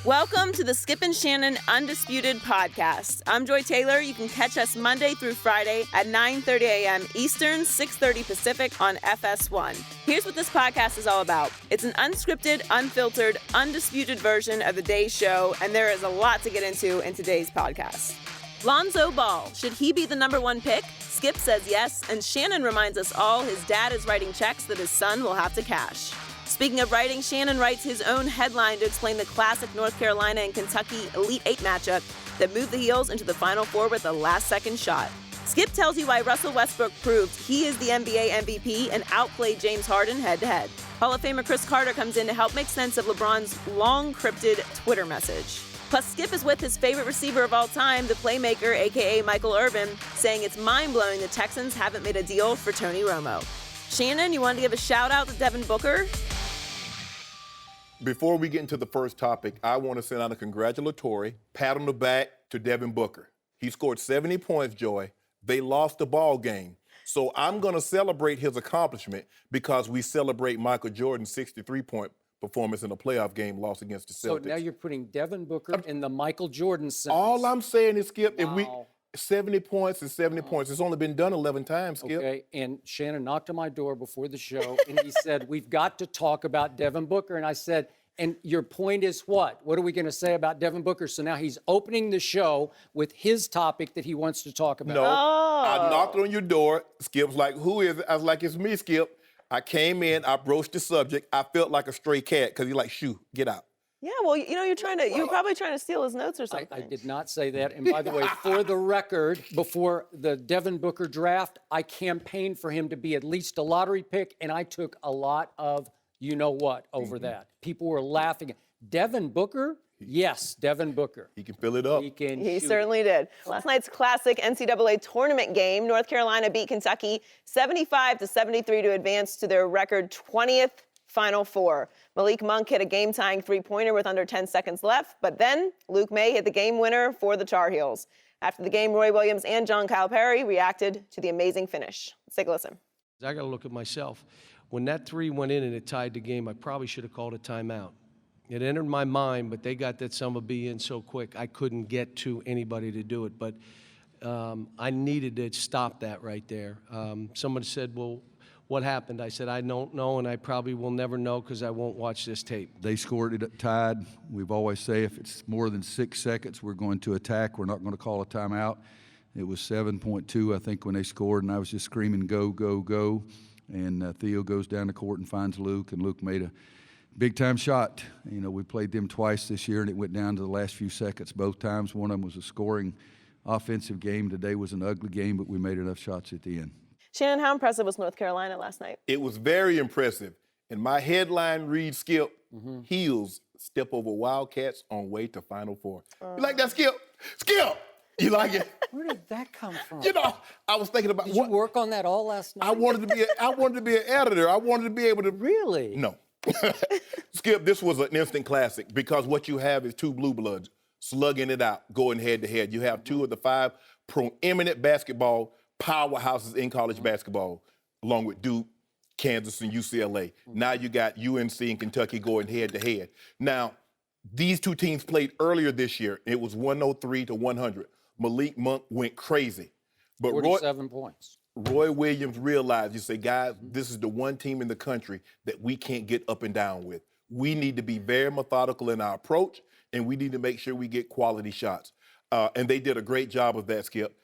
Welcome to the Skip and Shannon Undisputed podcast. I'm Joy Taylor. You can catch us Monday through Friday at 9:30 a.m. Eastern, 6:30 Pacific on FS1. Here's what this podcast is all about. It's an unscripted, unfiltered, undisputed version of the day's show, and there is a lot to get into in today's podcast. Lonzo Ball, should he be the number one pick? Skip says yes, and Shannon reminds us all his dad is writing checks that his son will have to cash. Speaking of writing, Shannon writes his own headline to explain the classic North Carolina and Kentucky Elite Eight matchup that moved the Heels into the Final Four with a last-second shot. Skip tells you why Russell Westbrook proved he is the NBA MVP and outplayed James Harden head-to-head. Hall of Famer Chris Carter comes in to help make sense of LeBron's long cryptid Twitter message. Plus, Skip is with his favorite receiver of all time, the playmaker, a.k.a. Michael Irvin, saying it's mind-blowing the Texans haven't made a deal for Tony Romo. Shannon, you wanted to give a shout-out to Devin Booker? Before we get into the first topic, I want to send out a congratulatory pat on the back to Devin Booker. He scored 70 points, Joy. They lost the ball game. So I'm going to celebrate his accomplishment because we celebrate Michael Jordan's 63-point performance in a playoff game lost against the Celtics. So now you're putting Devin Booker in the Michael Jordan sense. All I'm saying is, Skip, Wow. if we 70 points and 70 points. It's only been done 11 times, Skip. Okay, and Shannon knocked on my door before the show, and he said, we've got to talk about Devin Booker. And I said, and your point is what? What are we going to say about Devin Booker? So now he's opening the show with his topic that he wants to talk about. No, I knocked on your door. Skip's like, who is it? I was like, it's me, Skip. I came in, I broached the subject. I felt like a stray cat because he's like, shoo, get out. Yeah, well, you know, you're probably trying to steal his notes or something. I did not say that. And by the way, for the record, before the Devin Booker draft, I campaigned for him to be at least a lottery pick, and I took a lot of you-know-what over that. People were laughing. Devin Booker? Yes, Devin Booker. He can fill it up. He certainly did. Last night's classic NCAA Tournament game, North Carolina beat Kentucky 75-73 to advance to their record 20th Final Four. Malik Monk hit a game-tying three-pointer with under 10 seconds left, but then Luke May hit the game winner for the Tar Heels. After the game, Roy Williams and John Calipari reacted to the amazing finish. Let's take a listen. I got to look at myself. When that three went in and it tied the game, I probably should have called a timeout. It entered my mind, but they got that son of a B in so quick, I couldn't get to anybody to do it. But I needed to stop that right there. Someone said, well, what happened? I said, I don't know, and I probably will never know because I won't watch this tape. They scored it tied. We've always say if it's more than 6 seconds, we're going to attack. We're not going to call a timeout. It was 7.2, I think, when they scored, and I was just screaming, go, go, go. And Theo goes down the court and finds Luke, and Luke made a big-time shot. You know, we played them twice this year, and it went down to the last few seconds both times. One of them was a scoring offensive game. Today was an ugly game, but we made enough shots at the end. Shannon, how impressive was North Carolina last night? It was very impressive. And my headline reads, Skip, Heels step over Wildcats on way to Final Four. You like that, Skip? Skip! You like it? Where did that come from? You know, I was thinking about Did you work on that all last night? I wanted to be an editor. I wanted to be able to. Really? No. Skip, this was an instant classic because what you have is two blue bloods slugging it out, going head to head. You have two of the five preeminent basketball powerhouses in college basketball, along with Duke, Kansas, and UCLA. Now you got UNC and Kentucky going head to head. Now, these two teams played earlier this year. It was 103 to 100. Malik Monk went crazy. But 47 points. Roy Williams realized, you say, guys, this is the one team in the country that we can't get up and down with. We need to be very methodical in our approach, and we need to make sure we get quality shots. And they did a great job of that, Skip.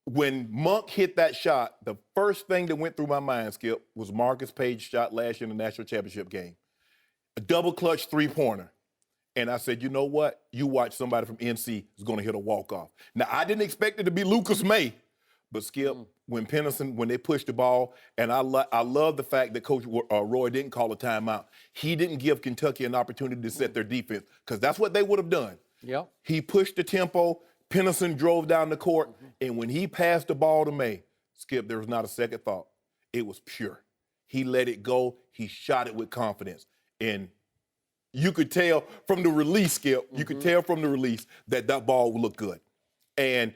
When Monk hit that shot, the first thing that went through my mind, Skip, was Marcus Page's shot last year in the national championship game. A double clutch three-pointer. And I said, you know what? You watch somebody from NC is going to hit a walk-off. Now, I didn't expect it to be Lucas May, but Skip, when they pushed the ball, and I love the fact that Coach Roy didn't call a timeout. He didn't give Kentucky an opportunity to set their defense, because that's what they would have done. Yep. He pushed the tempo. Pennison drove down the court, and when he passed the ball to May, Skip, there was not a second thought. It was pure. He let it go. He shot it with confidence. And you could tell from the release, Skip, you could tell from the release that ball would look good. And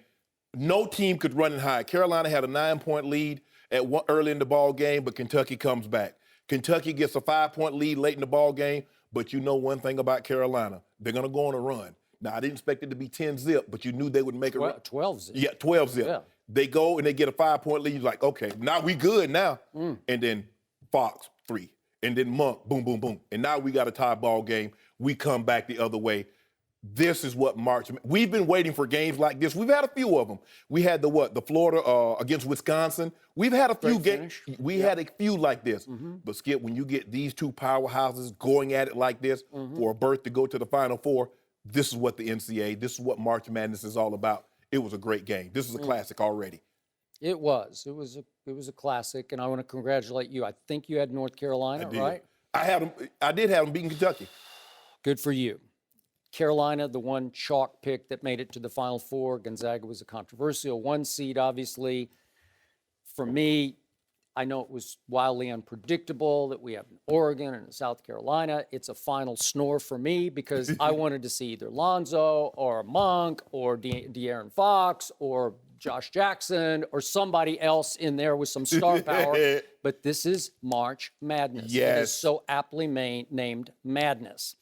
no team could run it high. Carolina had a 9-point lead early in the ball game, but Kentucky comes back. Kentucky gets a 5-point lead late in the ball game, but you know one thing about Carolina. They're going to go on a run. Now, I didn't expect it to be 10-zip, but you knew they would make a run. 12-zip. Yeah, 12-zip. Yeah. They go and they get a 5-point lead. You're like, okay, now we good now. And then Fox, 3. And then Monk, boom, boom, boom. And now we got a tie ball game. We come back the other way. This is what March. We've been waiting for games like this. We've had a few of them. We had the Florida against Wisconsin. We've had a few games. We had a few like this. But Skip, when you get these two powerhouses going at it like this for a berth to go to the Final Four, this is what the NCAA, this is what March Madness is all about. It was a great game. This is a classic already. It was. It was a classic, and I want to congratulate you. I think you had North Carolina, right? I did have them beating Kentucky. Good for you. Carolina, the one chalk pick that made it to the Final Four. Gonzaga was a controversial 1 seed, obviously. For me, I know it was wildly unpredictable that we have Oregon and South Carolina. It's a final snore for me because I wanted to see either Lonzo or Monk or De'Aaron Fox or Josh Jackson or somebody else in there with some star power. But this is March Madness. Yes. It is so aptly named Madness.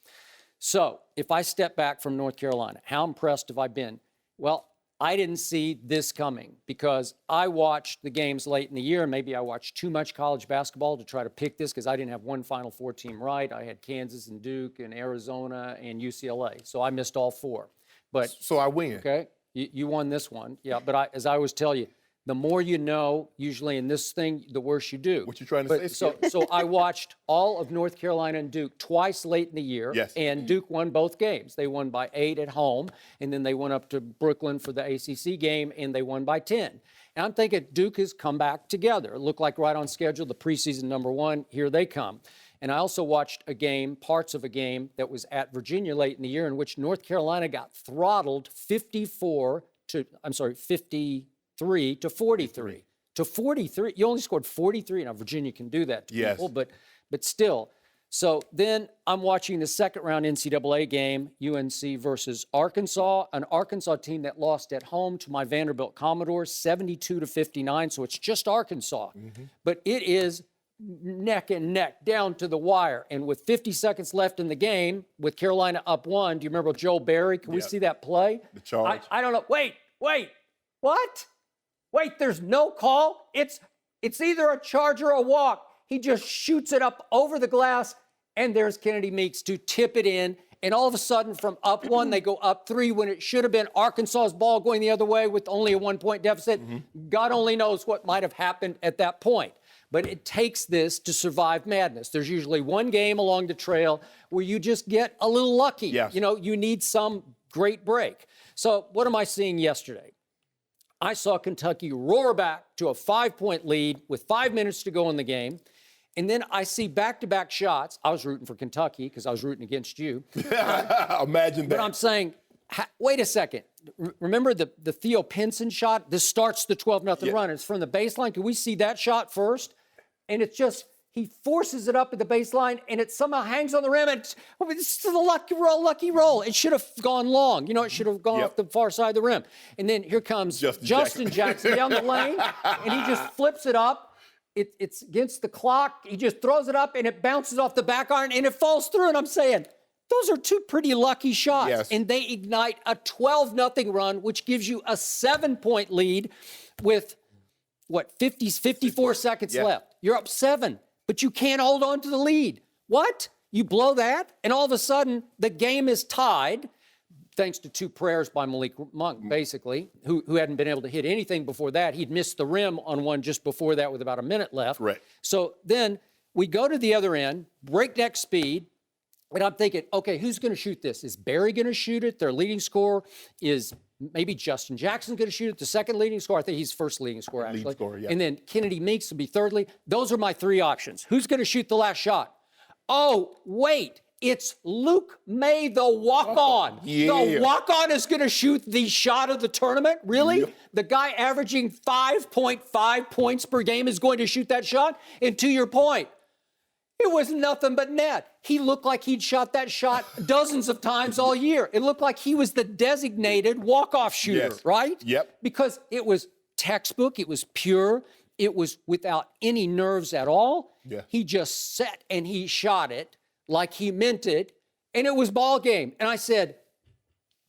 So if I step back from North Carolina, how impressed have I been? Well, I didn't see this coming because I watched the games late in the year. Maybe I watched too much college basketball to try to pick this because I didn't have one Final Four team right. I had Kansas and Duke and Arizona and UCLA. So I missed all 4. But so I win. Okay. You won this one. Yeah. But as I always tell you, the more you know, usually in this thing, the worse you do. What you trying to say? So I watched all of North Carolina and Duke twice late in the year. Yes. And Duke won both games. They won by 8 at home, and then they went up to Brooklyn for the ACC game, and they won by 10. And I'm thinking Duke has come back together. It looked like right on schedule, the preseason number 1. Here they come. And I also watched parts of a game that was at Virginia late in the year in which North Carolina got throttled 53 to 43. To 43. You only scored 43. Now, Virginia can do that to people, but still. So then I'm watching the second round NCAA game, UNC versus Arkansas, an Arkansas team that lost at home to my Vanderbilt Commodores, 72 to 59. So it's just Arkansas. But it is neck and neck down to the wire. And with 50 seconds left in the game, with Carolina up 1, do you remember Joel Berry? Can we see that play? The charge. I don't know. Wait. What? Wait, there's no call? It's either a charge or a walk. He just shoots it up over the glass, and there's Kennedy Meeks to tip it in. And all of a sudden, from up 1, they go up 3 when it should have been Arkansas's ball going the other way with only a 1-point deficit. God only knows what might have happened at that point. But it takes this to survive madness. There's usually one game along the trail where you just get a little lucky. Yes. You know, you need some great break. So what am I seeing yesterday? I saw Kentucky roar back to a 5-point lead with 5 minutes to go in the game. And then I see back-to-back shots. I was rooting for Kentucky because I was rooting against you. Imagine that. But I'm saying, wait a second. Remember the Theo Pinson shot? This starts the 12-0 run. It's from the baseline. Can we see that shot first? And it's just, he forces it up at the baseline, and it somehow hangs on the rim. And this is a lucky roll. It should have gone long. You know, it should have gone off the far side of the rim. And then here comes Justin Jackson down the lane, and he just flips it up. It's against the clock. He just throws it up, and it bounces off the back iron, and it falls through. And I'm saying, those are 2 pretty lucky shots. Yes. And they ignite a 12-0 run, which gives you a 7-point lead with, 54 seconds left. You're up 7, but you can't hold on to the lead. What? You blow that, and all of a sudden, the game is tied, thanks to 2 prayers by Malik Monk, basically, who hadn't been able to hit anything before that. He'd missed the rim on one just before that with about a minute left. Right. So then we go to the other end, breakneck speed, and I'm thinking, okay, who's going to shoot this? Is Barry going to shoot it? Their leading scorer is maybe Justin Jackson going to shoot it, the second leading scorer. I think he's first leading scorer, actually. Leading scorer, yeah. And then Kennedy Meeks will be third lead. Those are my 3 options. Who's going to shoot the last shot? Oh, wait. It's Luke May, the walk-on. Yeah. The walk-on is going to shoot the shot of the tournament? Really? Yep. The guy averaging 5.5 points per game is going to shoot that shot? And to your point, it was nothing but net. He looked like he'd shot that shot dozens of times all year. It looked like he was the designated walk-off shooter, right? Yep. Because it was textbook, it was pure, it was without any nerves at all. Yeah. He just set and he shot it like he meant it, and it was ball game. And I said,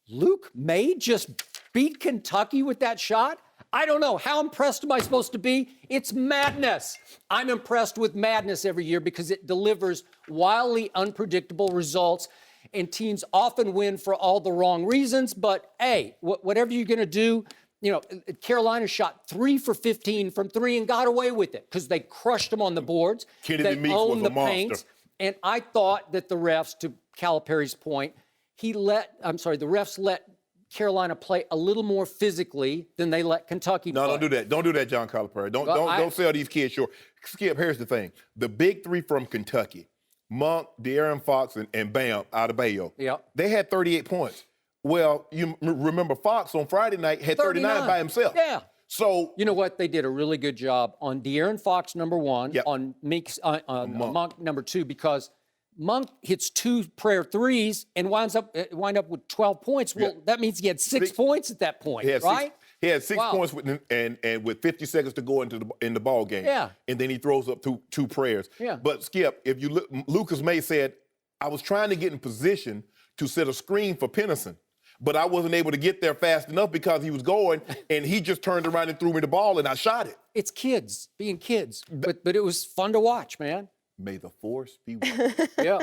Luke May just beat Kentucky with that shot? I don't know. How impressed am I supposed to be? It's madness. I'm impressed with madness every year because it delivers wildly unpredictable results, and teams often win for all the wrong reasons. But, hey, whatever you're going to do, you know, Carolina shot 3 for 15 from 3 and got away with it because they crushed them on the boards. Kennedy They Meeks was owned a the monster. paint. And I thought that the refs, to Calipari's point, the refs let Carolina play a little more physically than they let Kentucky play. No, don't do that. Don't do that, John Calipari. Don't sell these kids short. Skip, here's the thing. The big three from Kentucky, Monk, De'Aaron Fox, and Bam out of Bayo, they had 38 points. Well, you remember Fox on Friday night had 39 by himself. Yeah. So you know what? They did a really good job on De'Aaron Fox, number one, on Meeks, on Monk, number two, because Monk hits 2 prayer threes and wind up with 12 points. Well, that means he had 6 points at that point, right? He had 6 points with 50 seconds to go in the ball game. Yeah. And then he throws up two prayers. Yeah. But Skip, if you look, Lucas May said, I was trying to get in position to set a screen for Pennison, but I wasn't able to get there fast enough because he was going, and he just turned around and threw me the ball, and I shot it. It's kids being kids, but it was fun to watch, man. May the force be with you. Yeah.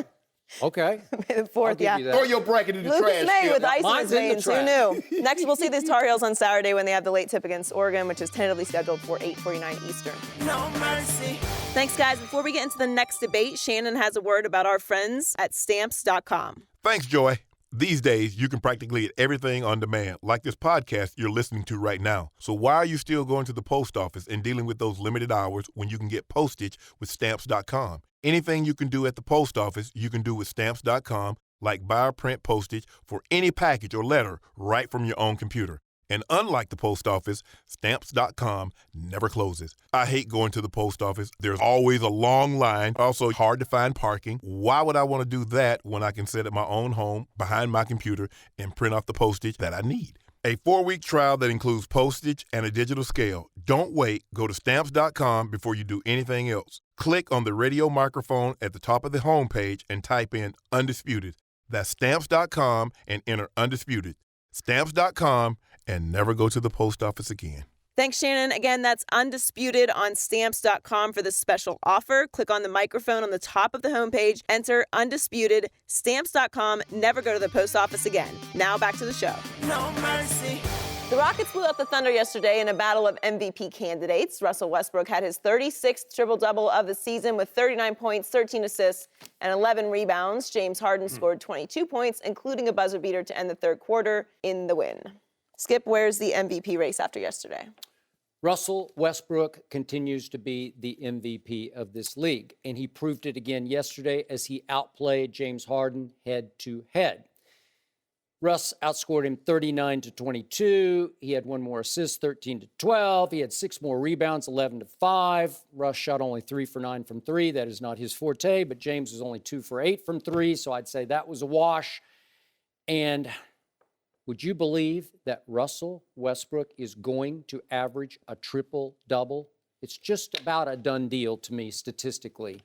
Okay. May the fourth, yeah. Throw your bracket in the Lucas trash. May Skip. with ice in Mine's his in the veins. Who trash. knew? Next, we'll see these Tar Heels on Saturday when they have the late tip against Oregon, which is tentatively scheduled for 8:49 Eastern. No mercy. Thanks, guys. Before we get into the next debate, Shannon has a word about our friends at Stamps.com. Thanks, Joy. These days, you can practically get everything on demand, like this podcast you're listening to right now. So why are you still going to the post office and dealing with those limited hours when you can get postage with Stamps.com? Anything you can do at the post office, you can do with Stamps.com, like buy or print postage for any package or letter right from your own computer. And unlike the post office, Stamps.com never closes. I hate going to the post office. There's always a long line, also hard to find parking. Why would I want to do that when I can sit at my own home behind my computer and print off the postage that I need? A 4-week trial that includes postage and a digital scale. Don't wait. Go to Stamps.com before you do anything else. Click on the radio microphone at the top of the homepage and type in Undisputed. That's Stamps.com and enter Undisputed. Stamps.com and never go to the post office again. Thanks, Shannon. Again, that's Undisputed on Stamps.com for this special offer. Click on the microphone on the top of the homepage, enter Undisputed, Stamps.com, never go to the post office again. Now back to the show. No mercy. The Rockets blew out the Thunder yesterday in a battle of MVP candidates. Russell Westbrook had his 36th triple-double of the season with 39 points, 13 assists, and 11 rebounds. James Harden scored 22 points, including a buzzer beater to end the third quarter in the win. Skip, where's the MVP race after yesterday? Russell Westbrook continues to be the MVP of this league, and he proved it again yesterday as he outplayed James Harden head-to-head. Russ outscored him 39-22. He had 1 more assist, 13-12. He had 6 more rebounds, 11-5. Russ shot only 3 for 9 from 3. That is not his forte, but James was only 2 for 8 from 3, so I'd say that was a wash. And would you believe that Russell Westbrook is going to average a triple-double? It's just about a done deal to me statistically.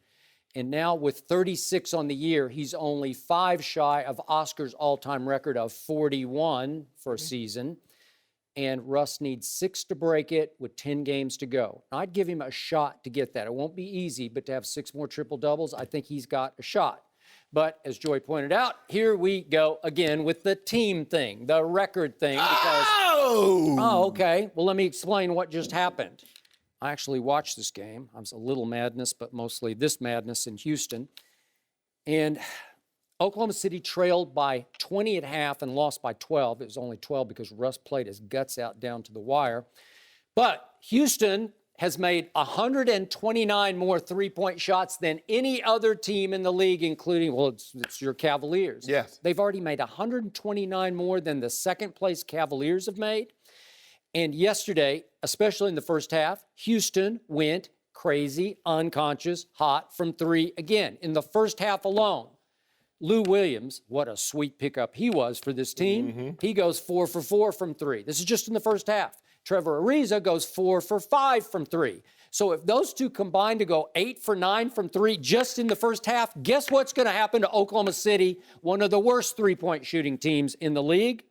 And now with 36 on the year, he's only 5 shy of Oscar's all-time record of 41 for a season. And Russ needs 6 to break it with 10 games to go. I'd give him a shot to get that. It won't be easy, but to have 6 more triple-doubles, I think he's got a shot. But as Joy pointed out, here we go again with the team thing, the record thing. Because, oh, okay. Well, let me explain what just happened. I actually watched this game. I was a little madness, but mostly this madness in Houston. And Oklahoma City trailed by 20 at half and lost by 12. It was only 12 because Russ played his guts out down to the wire. But Houston has made 129 more three-point shots than any other team in the league, including, well, it's your Cavaliers. Yes. They've already made 129 more than the second-place Cavaliers have made. And yesterday, especially in the first half, Houston went crazy, unconscious, hot from 3 again. In the first half alone, Lou Williams, what a sweet pickup he was for this team. He goes 4 for 4 from 3. This is just in the first half. Trevor Ariza goes 4 for 5 from 3. So if those two combine to go 8 for 9 from 3 just in the first half, guess what's going to happen to Oklahoma City, one of the worst three-point shooting teams in the league?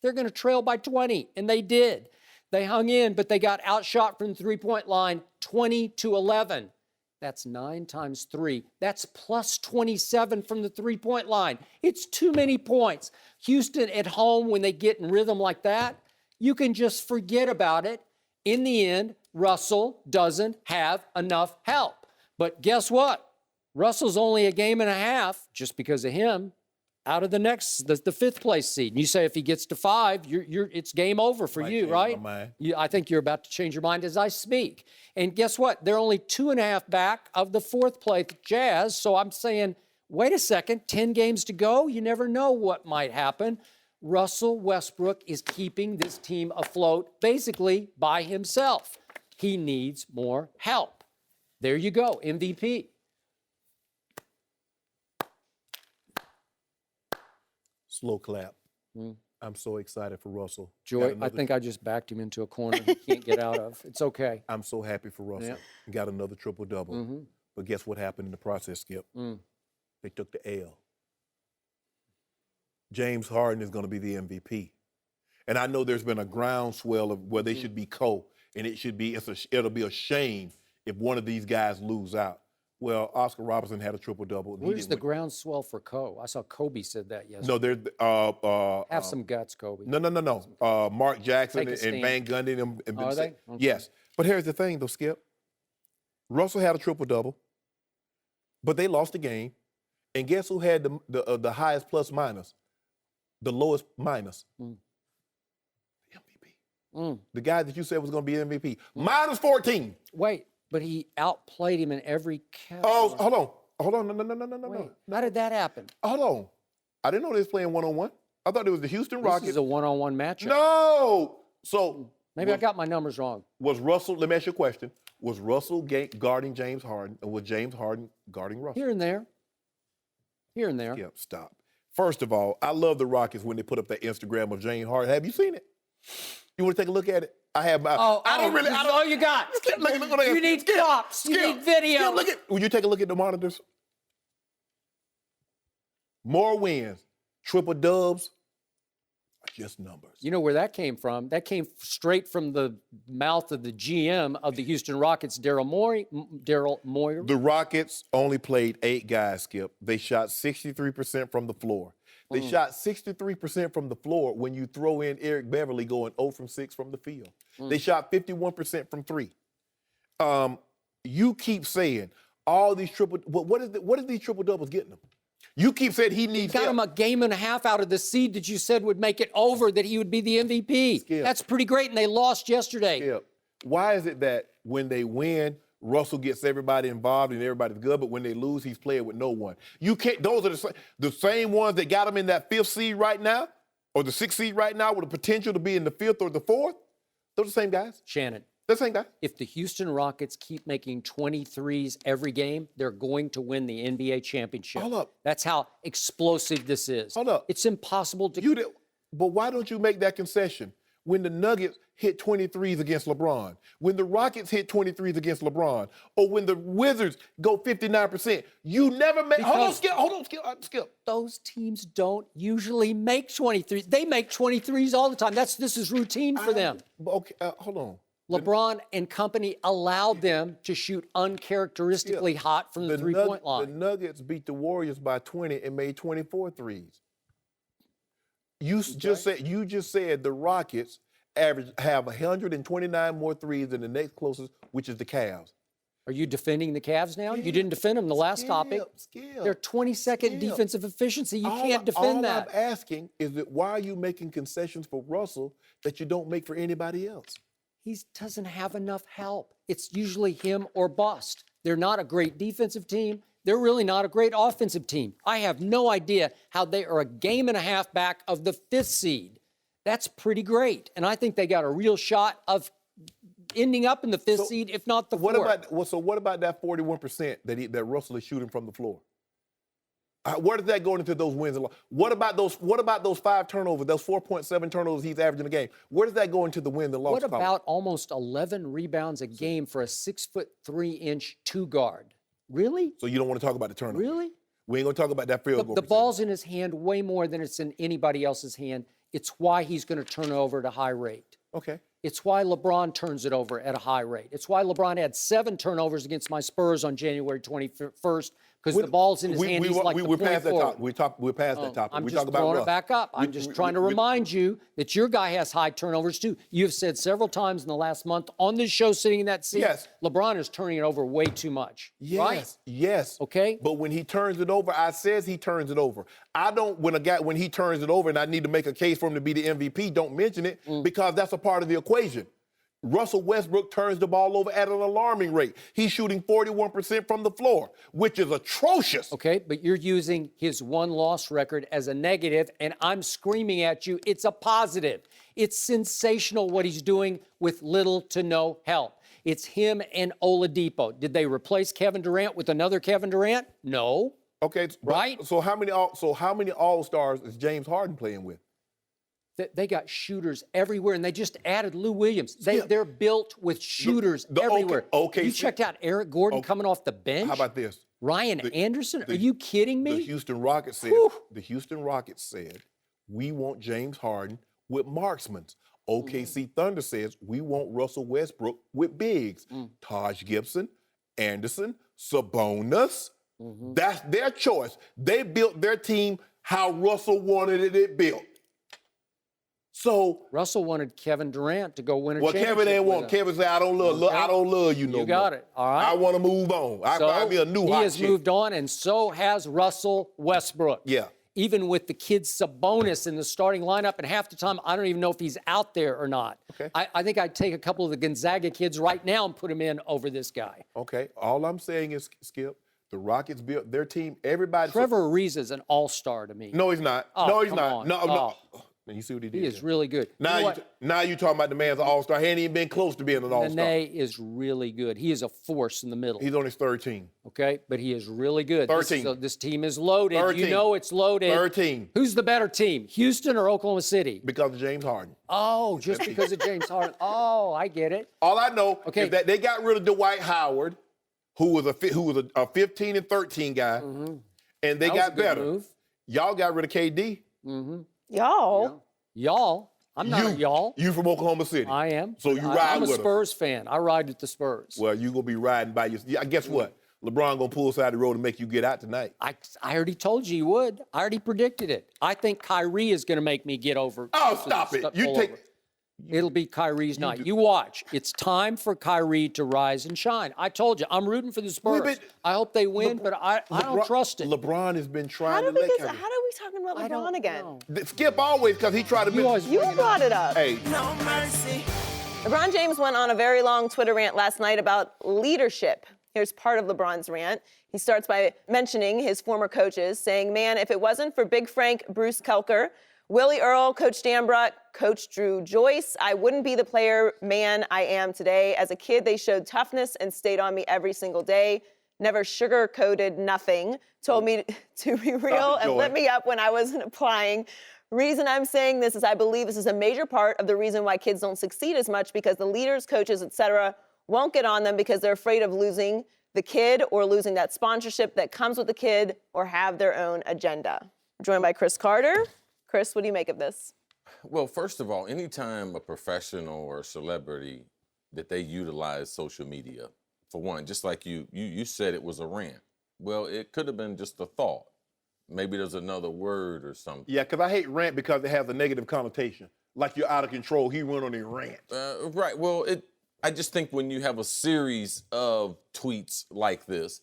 They're going to trail by 20, and they did. They hung in, but they got outshot from the three-point line 20-11. That's 9 times 3. That's plus 27 from the three-point line. It's too many points. Houston at home, when they get in rhythm like that, you can just forget about it. In the end, Russell doesn't have enough help. But guess what? Russell's only a game and a half, just because of him, out of the fifth place seed. And you say if he gets to 5, it's game over for you, right? I think you're about to change your mind as I speak. And guess what? They're only 2.5 back of the 4th place Jazz. So I'm saying, wait a second, 10 games to go. You never know what might happen. Russell Westbrook is keeping this team afloat basically by himself. He needs more help. There you go, MVP. Slow clap. I'm so excited for Russell. Joy, I think I just backed him into a corner he can't get out of. It's okay. I'm so happy for Russell. Yeah. He got another triple-double. But guess what happened in the process, Skip? They took the L. James Harden is going to be the MVP. And I know there's been a groundswell of where they should be and it'll be a shame if one of these guys lose out. Well, Oscar Robertson had a triple-double. Where's the groundswell for Co? I saw Kobe said that yesterday. No, there's have some guts, Kobe. No. Mark Jackson and stand. Van Gundy and Are they? Okay. Yes. But here's the thing, though, Skip. Russell had a triple-double, but they lost the game. And guess who had the highest plus-minus? The lowest minus? The MVP. The guy that you said was going to be MVP. Minus 14. Wait, but he outplayed him in every category. Oh, hold on. No. Wait, how did that happen? Hold on. I didn't know they was playing one-on-one. I thought it was the Houston Rockets. This is a one-on-one matchup. No. So maybe I got my numbers wrong. Was Russell, let me ask you a question. Was Russell guarding James Harden, or was James Harden guarding Russell? Here and there. Yep, stop. First of all, I love the Rockets when they put up that Instagram of James Harden. Have you seen it? You want to take a look at it? I have. I don't. This is all you got. You need props. You need video. Will you take a look at the monitors? More wins, triple dubs, are just numbers. You know where that came from? That came straight from the mouth of the GM of the Houston Rockets, Daryl Moyer. The Rockets only played 8 guys, Skip. They shot 63% from the floor. They shot 63% from the floor when you throw in Eric Beverly going 0 from 6 from the field. They shot 51% from 3. You keep saying all these what is these triple doubles getting them? You keep saying he needs got him a game and a half out of the seed that you said would make it over, that he would be the MVP. Skip. That's pretty great, and they lost yesterday. Skip. Why is it that when they win, Russell gets everybody involved and everybody's good, but when they lose, he's playing with no one? You can't. Those are the same ones that got him in that 5th seed right now, or the 6th seed right now, with the potential to be in the 5th or the 4th. Those are the same guys. Shannon. The same guy. If the Houston Rockets keep making 23s every game, they're going to win the NBA championship. Hold up. That's how explosive this is. Hold up. It's impossible to... But why don't you make that concession? When the Nuggets hit 23s against LeBron, when the Rockets hit 23s against LeBron, or when the Wizards go 59%, you never make... Hold on, Skip. Those teams don't usually make 23s. They make 23s all the time. This is routine for them. Okay, hold on. LeBron and company allowed them to shoot uncharacteristically hot from the three-point line. The Nuggets beat the Warriors by 20 and made 24 threes. You just said the Rockets have 129 more threes than the next closest, which is the Cavs. Are you defending the Cavs now? You didn't defend them the last topic. They're 22nd defensive efficiency. You can't defend that. All I'm asking is that why are you making concessions for Russell that you don't make for anybody else? He doesn't have enough help. It's usually him or bust. They're not a great defensive team. They're really not a great offensive team. I have no idea how they are a game and a half back of the 5th seed. That's pretty great. And I think they got a real shot of ending up in the 5th seed, if not the 4th. What about that 41% that Russell is shooting from the floor? Where does that go into those wins and losses? What about those 5 turnovers, those 4.7 turnovers he's averaging a game? Where does that go into the win and loss? What about almost 11 rebounds a game for a 6'3" 2 guard? Really? So you don't want to talk about the turnovers? Really? We ain't going to talk about that field goal. The ball's in his hand way more than it's in anybody else's hand. It's why he's going to turn it over at a high rate. Okay. It's why LeBron turns it over at a high rate. It's why LeBron had 7 turnovers against my Spurs on January 21st because the ball's in his hand. He's like we're the past point that forward. topic. We're past that topic. I'm we just talk about throwing Russ. it back up. I'm just trying to remind you that your guy has high turnovers too. You've said several times in the last month on this show, sitting in that seat, Yes. LeBron is turning it over way too much. Yes, Right? yes. Okay. But when he turns it over, I says he turns it over. I don't, when he turns it over and I need to make a case for him to be the MVP, don't mention it because that's a part of the equation. Russell Westbrook turns the ball over at an alarming rate. He's shooting 41% from the floor, which is atrocious. Okay, but you're using his one-loss record as a negative, and I'm screaming at you, it's a positive. It's sensational what he's doing with little to no help. It's him and Oladipo. Did they replace Kevin Durant with another Kevin Durant? No. Okay, Right? So how many All-Stars is James Harden playing with? They got shooters everywhere, and they just added Lou Williams. They're built with shooters everywhere. Okay, you checked out Eric Gordon coming off the bench? How about this? Ryan Anderson? Are you kidding me? The Houston Rockets said, we want James Harden with marksmen. OKC Thunder says, we want Russell Westbrook with bigs. Taj Gibson, Anderson, Sabonis. That's their choice. They built their team how Russell wanted it built. So Russell wanted Kevin Durant to go win a championship. Kevin ain't want. Kevin said, I don't love you no more. You got it, all right? I want to move on. I find me a new hot He has chick. moved on, and so has Russell Westbrook. Yeah. Even with the kid Sabonis in the starting lineup, and half the time, I don't even know if he's out there or not. Okay. I think I'd take a couple of the Gonzaga kids right now and put them in over this guy. Okay. All I'm saying is, Skip, the Rockets built their team. Everybody. Trevor Ariza is an all-star to me. No, he's not. Oh, no, he's come not. on. No. And you see what he did? He is there? really good. Now You know now you talking about the man's an all-star. He ain't even been close to being an all-star. Nene is really good. He is a force in the middle. He's on his third team. Okay, but he is really good. 13. This team is loaded. Third You team. know it's loaded. Third team. Who's the better team, Houston or Oklahoma City? Because of James Harden. Oh, just because of James Harden. Oh, I get it. All I know Okay. is that they got rid of Dwight Howard, who was a 15 and 13 guy, and they That was a got good better. move. Y'all got rid of KD. Y'all. Y'all. I'm not a y'all. You from Oklahoma City. I am. So you ride I'm a with 'em. Spurs fan. I ride with the Spurs. Well, you gonna be riding by your. Yeah, guess what? LeBron gonna pull aside the road and make you get out tonight. I already told you he would. I already predicted it. I think Kyrie is going to make me get over. Oh, stop it! You pull take. over. It'll be Kyrie's night. You watch. It's time for Kyrie to rise and shine. I told you, I'm rooting for the Spurs. I hope they win, but I don't trust it. LeBron has been How trying did to we let get? How are we talking about I don't LeBron again? know. Skip always because he tried to. You always You bring it up. brought it up. Hey, No mercy. LeBron James went on a very long Twitter rant last night about leadership. Here's part of LeBron's rant. He starts by mentioning his former coaches, saying, man, if it wasn't for Big Frank, Bruce Kelker, Willie Earl, Coach Dambrot, Coach Drew Joyce, I wouldn't be the player man I am today. As a kid, they showed toughness and stayed on me every single day. Never sugar-coated nothing. Told me to be real and lit me up when I wasn't applying. Reason I'm saying this is I believe this is a major part of the reason why kids don't succeed as much because the leaders, coaches, etc., won't get on them because they're afraid of losing the kid or losing that sponsorship that comes with the kid or have their own agenda. We're joined by Chris Carter. Chris, what do you make of this? Well, first of all, anytime a professional or a celebrity that they utilize social media, for one, just like you said it was a rant. Well, it could have been just a thought. Maybe there's another word or something. yeah, because I hate rant because it has a negative connotation. Like you're out of control. He went on a rant. Right. Well, I just think when you have a series of tweets like this,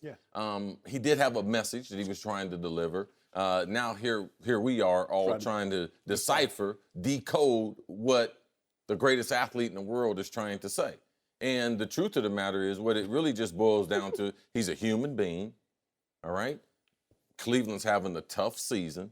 he did have a message that he was trying to deliver. Now here we are all trying to decipher, decode what the greatest athlete in the world is trying to say. And the truth of the matter is what it really just boils down to, he's a human being, all right? Cleveland's having a tough season.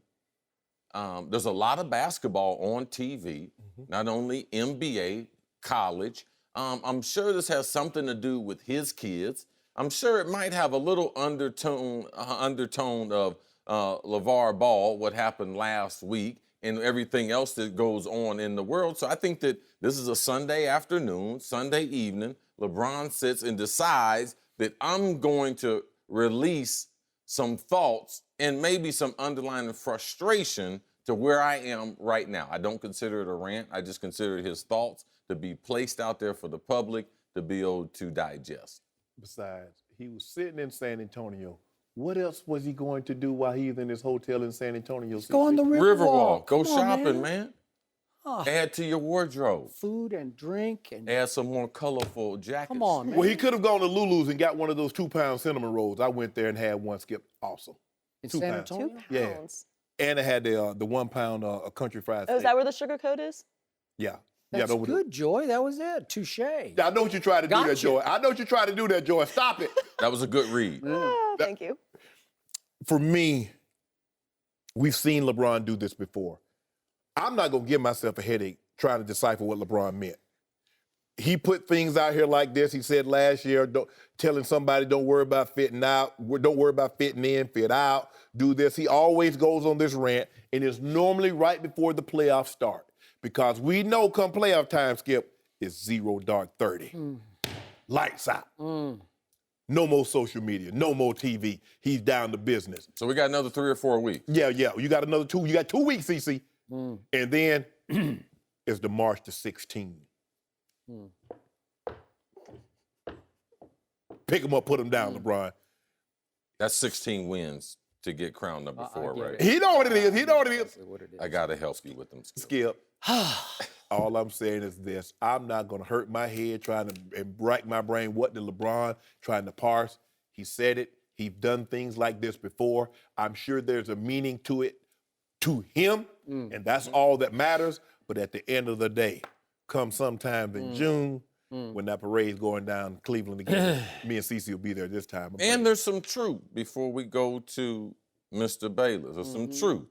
There's a lot of basketball on TV, not only NBA, college. I'm sure this has something to do with his kids. I'm sure it might have a little undertone of LeVar Ball, what happened last week, and everything else that goes on in the world. So I think that this is a Sunday afternoon, Sunday evening. LeBron sits and decides that I'm going to release some thoughts and maybe some underlying frustration to where I am right now. I don't consider it a rant. I just consider it his thoughts to be placed out there for the public to be able to digest. Besides, he was sitting in San Antonio. What else was he going to do while he's in his hotel in San Antonio? Go on the Riverwalk. Go Come on, shopping, man. Oh. Add to your wardrobe. Food and drink and Add some more colorful jackets. come on, man. Well, he could have gone to Lulu's and got one of those 2-pound cinnamon rolls. I went there and had one, Skip. Awesome. in 2 San pounds. Antonio. 2 Yeah. pounds. And I had the 1-pound country fried steak. Oh, is that where the sugar coat is? Yeah. That's yeah, good, Joy. That was it. Touche. I know what you tried to do Gotcha. there, Joy. I know what you tried to do there, Joy. Stop it. That was a good read. Oh, thank you. For me, we've seen LeBron do this before. I'm not going to give myself a headache trying to decipher what LeBron meant. He put things out here like this. He said last year, telling somebody, don't worry about fitting out, don't worry about fitting in, fit out, do this. He always goes on this rant, and it's normally right before the playoffs start. Because we know come playoff time, Skip, it's 0 dark 30. Lights out. No more social media, no more TV. He's down to business. So we got another 3 or 4 weeks. Yeah. You got another 2. You got 2 weeks, CC. And then it's the March to 16. Pick him up, put him down, LeBron. That's 16 wins to get crowned number 4, get right? it. He know what it is. He know what it is. What it is. I got to help you with them. Skip. Skip. All I'm saying is this. I'm not going to hurt my head trying to and rack my brain. What did LeBron trying to parse? He said it. He's done things like this before. I'm sure there's a meaning to it, to him, and that's all that matters. But at the end of the day, come sometime in June, when that parade's going down Cleveland again, me and Cece will be there this time. And there's some truth before we go to Mr. Bayless. There's some truth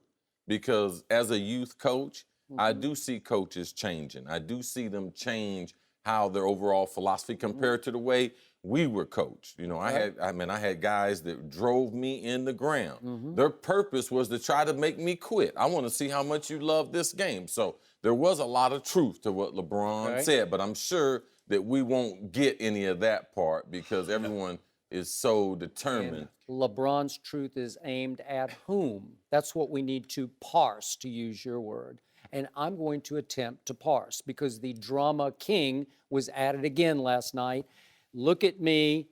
because as a youth coach, I do see coaches changing. I do see them change how their overall philosophy compared to the way we were coached. You know, I had guys that drove me in the ground. Their purpose was to try to make me quit. I want to see how much you love this game. So there was a lot of truth to what LeBron said, but I'm sure that we won't get any of that part because everyone is so determined. And LeBron's truth is aimed at whom? That's what we need to parse, to use your word. And I'm going to attempt to parse because the drama king was at it again last night. Look at me.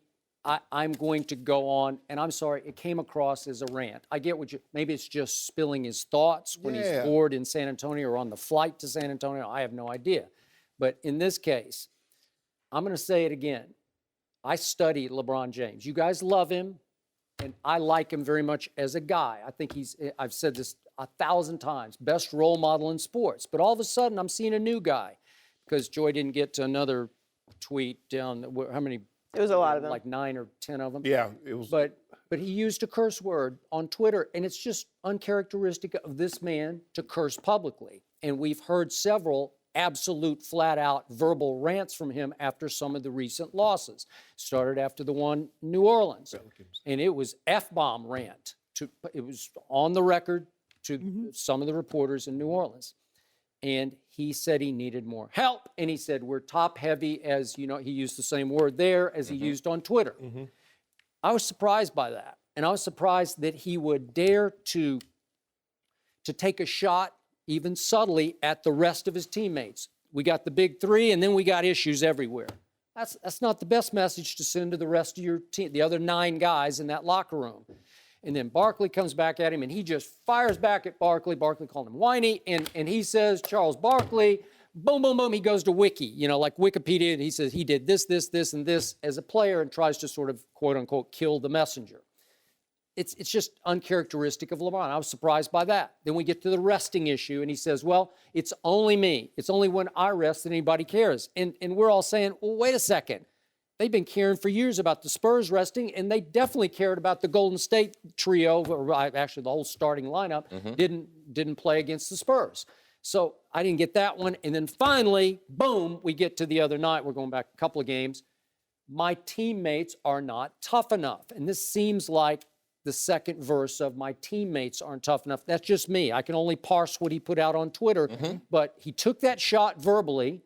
I'm going to go on, and I'm sorry, it came across as a rant. I get what maybe it's just spilling his thoughts when he's bored in San Antonio or on the flight to San Antonio. I have no idea. But in this case, I'm going to say it again. I study LeBron James. You guys love him, and I like him very much as a guy. I think I've said this 1,000 times, best role model in sports. But all of a sudden, I'm seeing a new guy because Joy didn't get to another tweet down, how many? It was a lot of them. Like 9 or 10 of them. Yeah, it was. But he used a curse word on Twitter, and it's just uncharacteristic of this man to curse publicly. And we've heard several absolute flat-out verbal rants from him after some of the recent losses. Started after the one in New Orleans, and it was F-bomb rant. It was on the record to some of the reporters in New Orleans. And he said he needed more help. And he said, we're top heavy, as you know, he used the same word there as he used on Twitter. I was surprised by that. And I was surprised that he would dare to take a shot, even subtly, at the rest of his teammates. We got the big three, and then we got issues everywhere. That's not the best message to send to the rest of your team, the other 9 guys in that locker room. And then Barkley comes back at him, and he just fires back at Barkley. Barkley called him whiny, and he says, Charles Barkley, boom, boom, boom, he goes to Wiki, you know, like Wikipedia, and he says he did this, this, this, and this as a player and tries to sort of, quote, unquote, kill the messenger. It's just uncharacteristic of LeBron. I was surprised by that. Then we get to the resting issue, and he says, well, it's only me. It's only when I rest that anybody cares. And we're all saying, well, wait a second. They've been caring for years about the Spurs resting, and they definitely cared about the Golden State trio, or actually the whole starting lineup, didn't play against the Spurs. So I didn't get that one. And then finally, boom, we get to the other night. We're going back a couple of games. My teammates are not tough enough. And this seems like the second verse of my teammates aren't tough enough. That's just me. I can only parse what he put out on Twitter. But he took that shot verbally,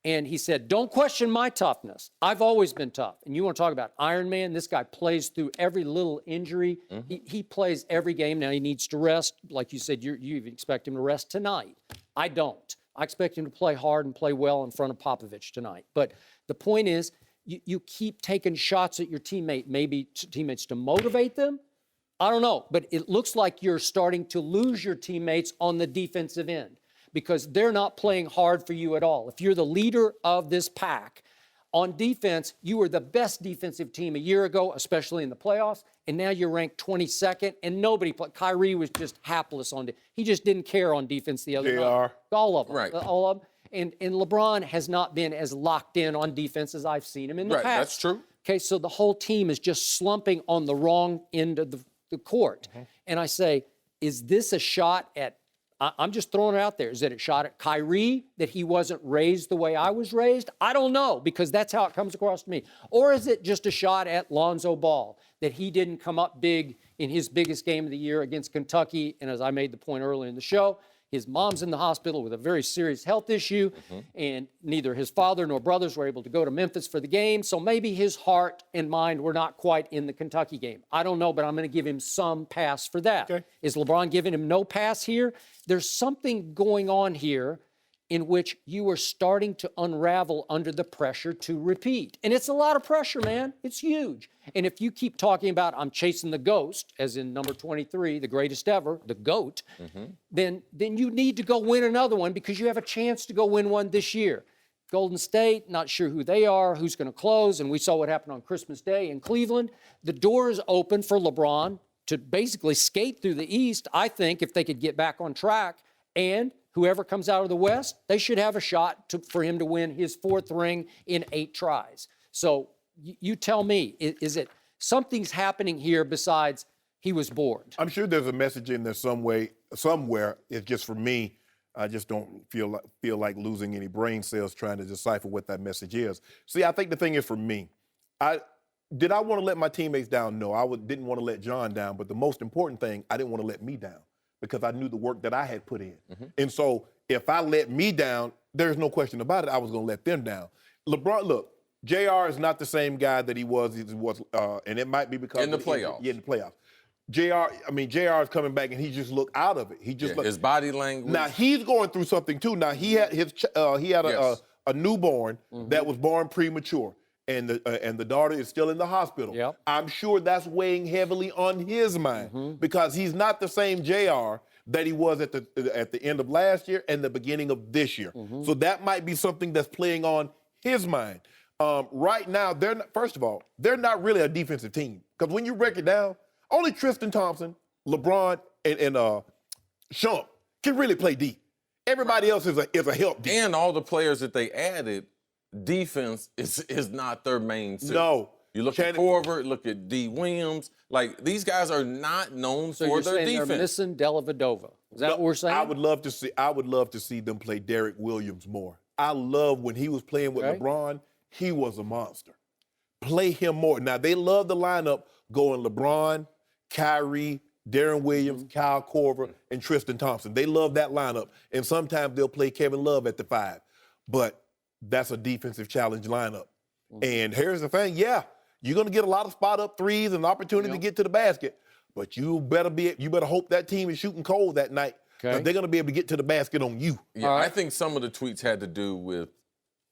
and he said, don't question my toughness. I've always been tough. And you want to talk about Iron Man? This guy plays through every little injury. He plays every game. Now he needs to rest. Like you said, you expect him to rest tonight. I don't. I expect him to play hard and play well in front of Popovich tonight. But the point is, you keep taking shots at your teammate, maybe teammates to motivate them. I don't know. But it looks like you're starting to lose your teammates on the defensive end, because they're not playing hard for you at all. If you're the leader of this pack, on defense, you were the best defensive team a year ago, especially in the playoffs, and now you're ranked 22nd, and nobody played. Kyrie was just hapless on defense. He just didn't care on defense the other night. All of them. Right. All of them. And LeBron has not been as locked in on defense as I've seen him in the past. That's true. Okay, so the whole team is just slumping on the wrong end of the court. And I say, is this a shot at, I'm just throwing it out there, is it a shot at Kyrie that he wasn't raised the way I was raised? I don't know, because that's how it comes across to me. Or is it just a shot at Lonzo Ball, that he didn't come up big in his biggest game of the year against Kentucky? And as I made the point earlier in the show, his mom's in the hospital with a very serious health issue, and neither his father nor brothers were able to go to Memphis for the game. So maybe his heart and mind were not quite in the Kentucky game. I don't know, but I'm going to give him some pass for that. Okay. Is LeBron giving him no pass here? There's something going on here in which you are starting to unravel under the pressure to repeat. And it's a lot of pressure, man. It's huge. And if you keep talking about, I'm chasing the ghost, as in number 23, the greatest ever, the GOAT, then you need to go win another one, because you have a chance to go win one this year. Golden State, not sure who they are, who's going to close, and we saw what happened on Christmas Day in Cleveland. The door is open for LeBron to basically skate through the East, I think, if they could get back on track. And whoever comes out of the West, they should have a shot for him to win his 4th ring in 8 tries. So you tell me, is it something's happening here besides he was bored? I'm sure there's a message in there somewhere. It's just for me, I just don't feel like losing any brain cells trying to decipher what that message is. See, I think the thing is, for me, did I want to let my teammates down? No, didn't want to let John down. But the most important thing, I didn't want to let me down, because I knew the work that I had put in. And so if I let me down, there's no question about it, I was going to let them down. LeBron, look, JR is not the same guy that he was, and it might be because in the playoffs. Yeah, in the playoffs. JR is coming back, and he just looked out of it. He just looked, his body language. Now he's going through something too. Now he had a newborn that was born premature, and the daughter is still in the hospital. Yep. I'm sure that's weighing heavily on his mind, because he's not the same JR that he was at the end of last year and the beginning of this year. So that might be something that's playing on his mind. Right now, first of all, they're not really a defensive team, because when you break it down, only Tristan Thompson, LeBron, and Sharpe can really play deep. Everybody else is a help deep. And all the players that they added, defense is not their main suit. No. You look at Corver, look at D. Williams. Like, these guys are not known So for you're their saying defense. they're missing Dellavedova. Is that what we're saying? I would love to see them play Derek Williams more. I love when he was playing with LeBron, he was a monster. Play him more. Now, they love the lineup going LeBron, Kyrie, Darren Williams, Kyle Korver, and Tristan Thompson. They love that lineup. And sometimes they'll play Kevin Love at the 5. But that's a defensive challenge lineup. And here's the thing, you're going to get a lot of spot-up threes and opportunity to get to the basket. But you better hope that team is shooting cold that night. Because they're going to be able to get to the basket on you. Yeah, I think some of the tweets had to do with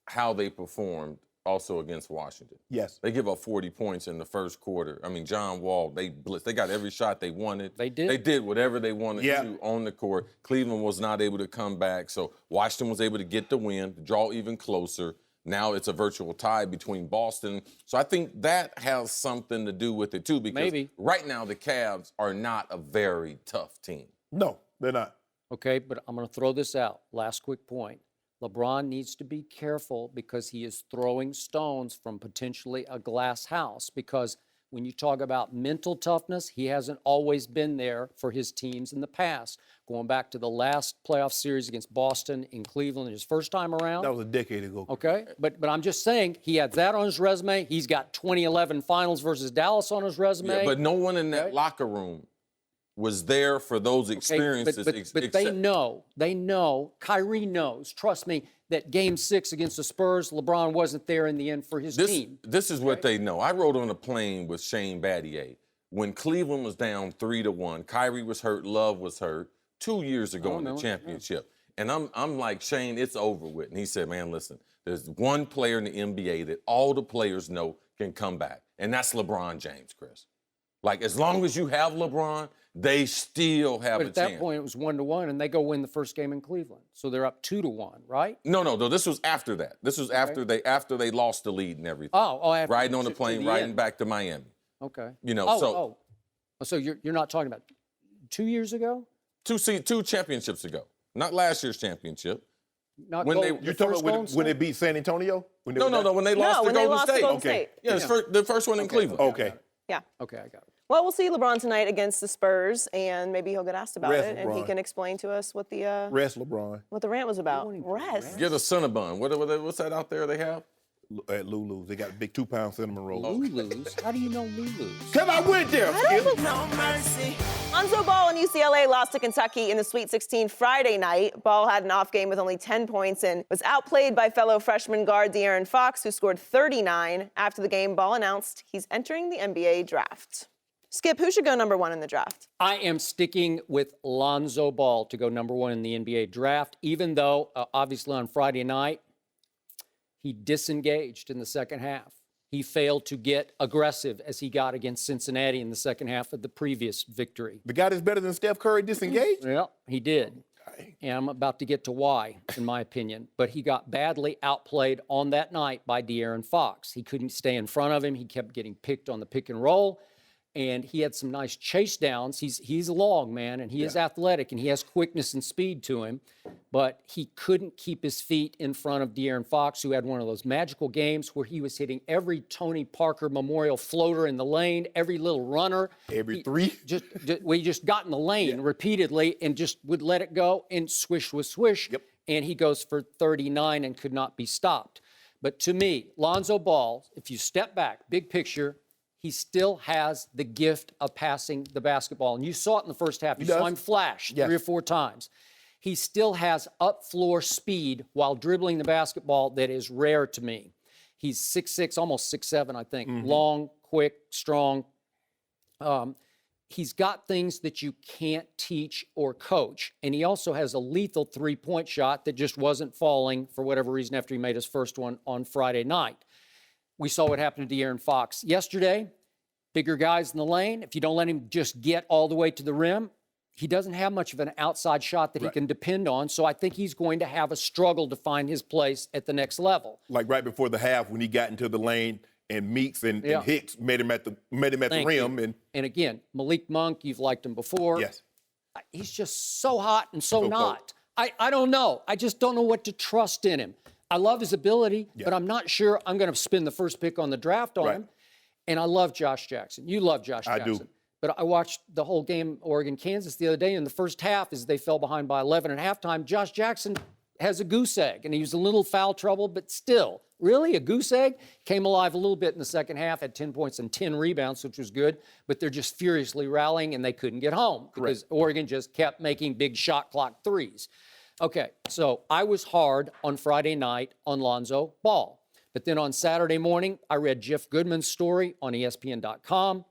how they performed also against Washington. Yes. They give up 40 points in the first quarter. I mean, John Wall, they blitzed. They got every shot they wanted. They did. They did whatever they wanted to on the court. Cleveland was not able to come back. So Washington was able to get the win, draw even closer. Now it's a virtual tie between Boston. So I think that has something to do with it, too, because right now the Cavs are not a very tough team. No, they're not. Okay, but I'm going to throw this out. Last quick point. LeBron needs to be careful, because he is throwing stones from potentially a glass house, because when you talk about mental toughness, he hasn't always been there for his teams in the past. Going back to the last playoff series against Boston in Cleveland, his first time around. That was a decade ago. Okay, but I'm just saying he had that on his resume. He's got 2011 Finals versus Dallas on his resume. Yeah, but no one in that locker room was there for those experiences. But they know, Kyrie knows, trust me, that Game 6 against the Spurs, LeBron wasn't there in the end for his team. This is what they know. I rode on a plane with Shane Battier. When Cleveland was down 3-1, Kyrie was hurt, Love was hurt 2 years ago in the championship. And I'm like, Shane, it's over with. And he said, man, listen, there's one player in the NBA that all the players know can come back, and that's LeBron James, Chris. Like, as long as you have LeBron, they still have a chance. But at that point, it was 1-1, and they go win the first game in Cleveland. So they're up 2-1, right? No. This was after that. This was after they lost the lead and everything. After riding on the plane, riding back to Miami. Okay. You know, so you're not talking about 2 years ago? Two championships ago. Not last year's championship. Not when You're talking about when they beat San Antonio? When when they lost to Golden State. Okay. Yeah, the first one in Cleveland. Okay. Yeah. Okay, I got it. Well, we'll see LeBron tonight against the Spurs, and maybe he'll get asked about Rest it, and he LeBron. can explain to us what the Rest LeBron rant was about. Rest. Get a Cinnabon. What's that out there they have? at Lulu's. They got a big 2-pound cinnamon roll. Lulu's? How do you know Lulu's? Because I went there, Skip. No mercy. Lonzo Ball and UCLA lost to Kentucky in the Sweet 16 Friday night. Ball had an off game with only 10 points and was outplayed by fellow freshman guard De'Aaron Fox, who scored 39. After the game, Ball announced he's entering the NBA draft. Skip, who should go number one in the draft? I am sticking with Lonzo Ball to go number one in the NBA draft, even though, obviously, on Friday night, he disengaged in the second half. He failed to get aggressive as he got against Cincinnati in the second half of the previous victory. The guy that's better than Steph Curry disengaged? Yeah, he did. And I'm about to get to why, in my opinion. But he got badly outplayed on that night by De'Aaron Fox. He couldn't stay in front of him. He kept getting picked on the pick and roll. And he had some nice chase downs. He's long, man, and he is athletic, and he has quickness and speed to him. But he couldn't keep his feet in front of De'Aaron Fox, who had one of those magical games where he was hitting every Tony Parker Memorial floater in the lane, every little runner. Every three? We just got in the lane repeatedly and just would let it go, and swish was swish. Yep. And he goes for 39 and could not be stopped. But to me, Lonzo Ball, if you step back, big picture, he still has the gift of passing the basketball. And you saw it in the first half. You saw him flash 3 or 4 times. He still has up-floor speed while dribbling the basketball that is rare to me. He's 6'6", almost 6'7", I think. Long, quick, strong. He's got things that you can't teach or coach. And he also has a lethal three-point shot that just wasn't falling for whatever reason after he made his first one on Friday night. We saw what happened to De'Aaron Fox yesterday. Bigger guys in the lane. If you don't let him just get all the way to the rim, he doesn't have much of an outside shot that he can depend on. So I think he's going to have a struggle to find his place at the next level. Like right before the half when he got into the lane and Meeks and Hicks met him at the rim. And again, Malik Monk, you've liked him before. Yes. He's just so hot and so not. I don't know. I just don't know what to trust in him. I love his ability, but I'm not sure I'm going to spend the first pick on the draft on him. And I love Josh Jackson. You love Josh Jackson. I do. But I watched the whole game, Oregon-Kansas, the other day. In the first half, as they fell behind by 11 at halftime, Josh Jackson has a goose egg. And he was a little foul trouble, but still, really, a goose egg? Came alive a little bit in the second half, had 10 points and 10 rebounds, which was good. But they're just furiously rallying, and they couldn't get home because Oregon just kept making big shot clock threes. Okay, so I was hard on Friday night on Lonzo Ball. But then on Saturday morning, I read Jeff Goodman's story on ESPN.com,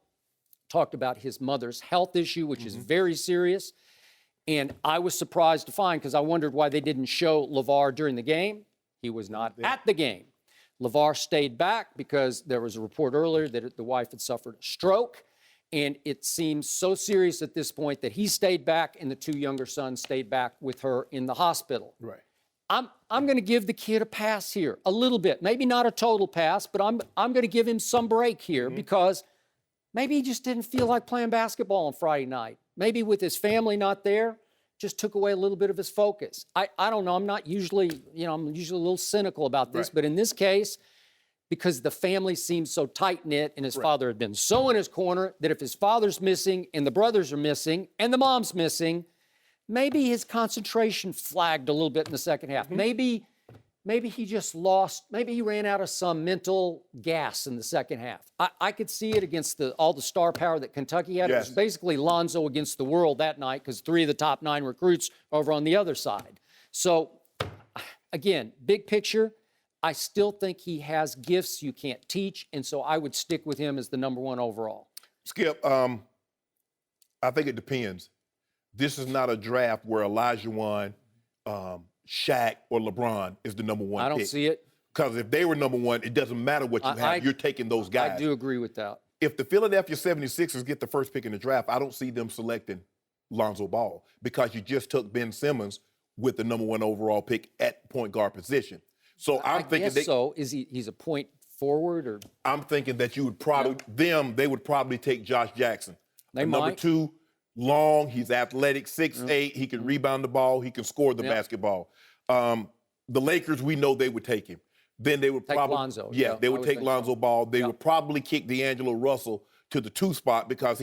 talked about his mother's health issue, which is very serious. And I was surprised to find, because I wondered why they didn't show LeVar during the game. He was not at the game. LeVar stayed back because there was a report earlier that the wife had suffered a stroke. And it seems so serious at this point that he stayed back and the 2 younger sons stayed back with her in the hospital. Right. I'm going to give the kid a pass here, a little bit. Maybe not a total pass, but I'm going to give him some break here because maybe he just didn't feel like playing basketball on Friday night. Maybe with his family not there, just took away a little bit of his focus. I don't know. I'm not usually, I'm usually a little cynical about this, but in this case, because the family seems so tight-knit and his father had been so in his corner that if his father's missing and the brothers are missing and the mom's missing, maybe his concentration flagged a little bit in the second half. Maybe he just lost, maybe he ran out of some mental gas in the second half. I could see it against all the star power that Kentucky had. It was basically Lonzo against the world that night because 3 of the top 9 recruits are over on the other side. So, again, big picture, I still think he has gifts you can't teach, and so I would stick with him as the number 1 overall. Skip, I think it depends. This is not a draft where Olajuwon, Shaq, or LeBron is the number 1 I don't pick. see it. Because if they were number 1, it doesn't matter what you have. You're taking those guys. I do agree with that. If the Philadelphia 76ers get the first pick in the draft, I don't see them selecting Lonzo Ball because you just took Ben Simmons with the number 1 overall pick at point guard position. So I'm thinking so. Is he's a point forward or? I'm thinking that you would probably they would probably take Josh Jackson. They Number might. 2, long, he's athletic, 6'8", he can rebound the ball, he can score the basketball. The Lakers, we know they would take him. Then they would Take probably Lonzo. Yeah, they would take Lonzo Ball. They Yeah. would probably kick D'Angelo Russell to the 2 spot because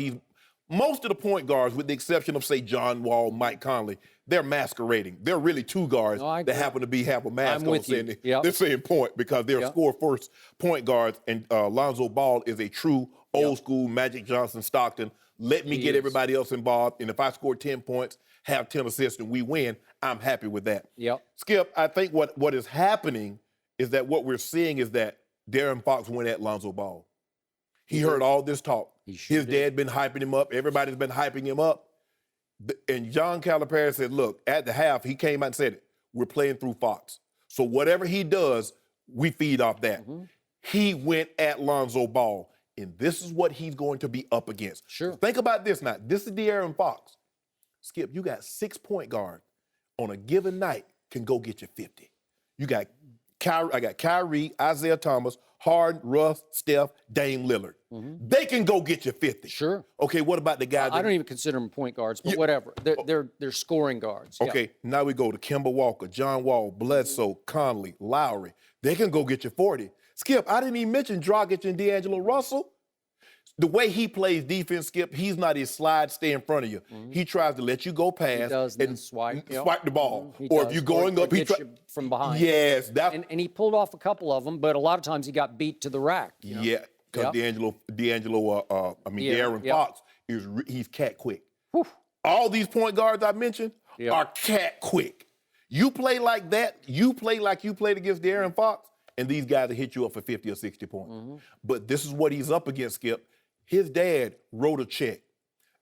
most of the point guards, with the exception of, say, John Wall, Mike Conley, they're masquerading. They're really 2 guards that happen to have a mask on saying they're saying point because they're score first point guards. And Lonzo Ball is a true old school Magic Johnson, Stockton. Let me get everybody else involved. And if I score 10 points, have 10 assists, and we win, I'm happy with that. Yep. Skip, I think what is happening is that what we're seeing is that De'Aaron Fox went at Lonzo Ball. He heard all this talk. His dad been hyping him up. Everybody's been hyping him up. And John Calipari said, look, at the half, he came out and said it. We're playing through Fox. So whatever he does, we feed off that. He went at Lonzo Ball, and this is what he's going to be up against. Sure. Think about this now. This is De'Aaron Fox. Skip, you got 6 point guards on a given night can go get you 50. You got I got Kyrie, Isaiah Thomas, Harden, Russ, Steph, Dame Lillard. They can go get you 50. Sure. Okay, what about the guys? I don't even consider them point guards, but whatever. They're scoring guards. Yeah. Okay, now we go to Kemba Walker, John Wall, Bledsoe, Conley, Lowry. They can go get you 40. Skip, I didn't even mention Dragic and D'Angelo Russell. The way he plays defense, Skip, he's not his slide, stay in front of you. He tries to let you go past and swipe the ball. Or if you're going up, he gets you from behind. Yes. And he pulled off a couple of them, but a lot of times he got beat to the rack. Yeah, because De'Aaron Fox, he's cat quick. Whew. All these point guards I mentioned are cat quick. You play like that, you play like you played against De'Aaron Fox, and these guys will hit you up for 50 or 60 points. But this is what he's up against, Skip. His dad wrote a check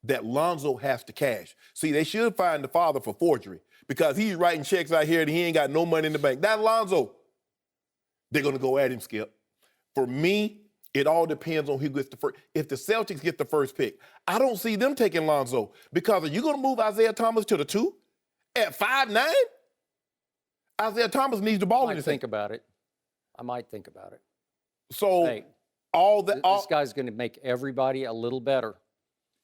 that Lonzo has to cash. See, they should find the father for forgery because he's writing checks out here and he ain't got no money in the bank. That's Lonzo. They're going to go at him, Skip. For me, it all depends on who gets the first. If the Celtics get the first pick, I don't see them taking Lonzo because are you going to move Isaiah Thomas to the 2 at 5'9"? Isaiah Thomas needs the ball in his hand. I might think about it. So Hey, this guy's going to make everybody a little better.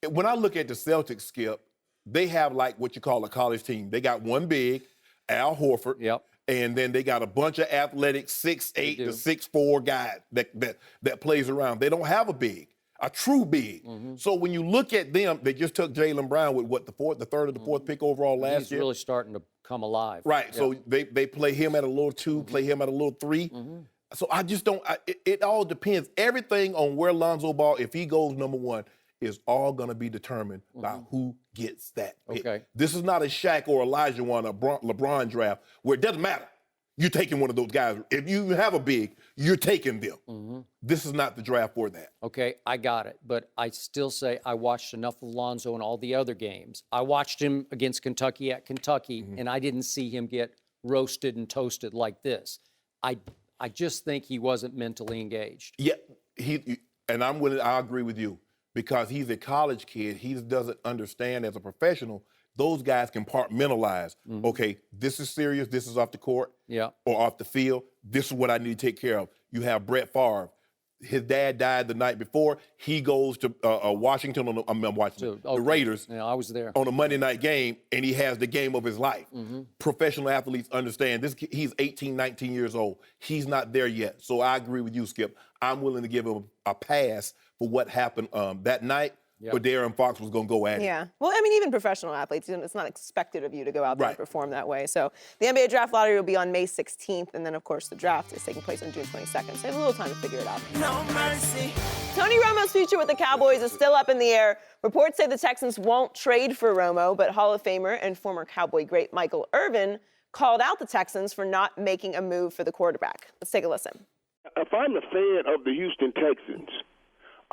When I look at the Celtics, Skip, they have like what you call a college team. They got one big, Al Horford. Yep. And then they got a bunch of athletic 6'8" to 6'4" guys that plays around. They don't have a big, a true big. So when you look at them, they just took Jaylen Brown with the third or the fourth pick overall last year. He's really starting to come alive. Right. Yep. So they play him at a little 2, play him at a little 3. So I just don't. It all depends. Everything on where Lonzo Ball, if he goes number 1, is all going to be determined by who gets that pick. Okay. This is not a Shaq or Olajuwon or LeBron draft where it doesn't matter. You're taking one of those guys. If you have a big, you're taking them. This is not the draft for that. Okay, I got it. But I still say I watched enough of Lonzo in all the other games. I watched him against Kentucky at Kentucky, and I didn't see him get roasted and toasted like this. I just think he wasn't mentally engaged. Yeah, I agree with you because he's a college kid. He doesn't understand as a professional. Those guys compartmentalize. Okay, this is serious. This is off the court or off the field. This is what I need to take care of. You have Brett Favre. his dad died the night before. He goes to Washington the Raiders. Yeah, I was there. On a Monday night game, and he has the game of his life. Professional athletes understand this. He's 18, 19 years old. He's not there yet. So I agree with you, Skip. I'm willing to give him a pass for what happened that night. But De'Aaron Fox was going to go at it. Yeah. Well, I mean, even professional athletes, it's not expected of you to go out there and Right. perform that way. So the NBA draft lottery will be on May 16th, and then, of course, the draft is taking place on June 22nd. So they have a little time to figure it out. No mercy. Tony Romo's future with the Cowboys is still up in the air. Reports say the Texans won't trade for Romo, but Hall of Famer and former Cowboy great Michael Irvin called out the Texans for not making a move for the quarterback. Let's take a listen. If I'm a fan of the Houston Texans,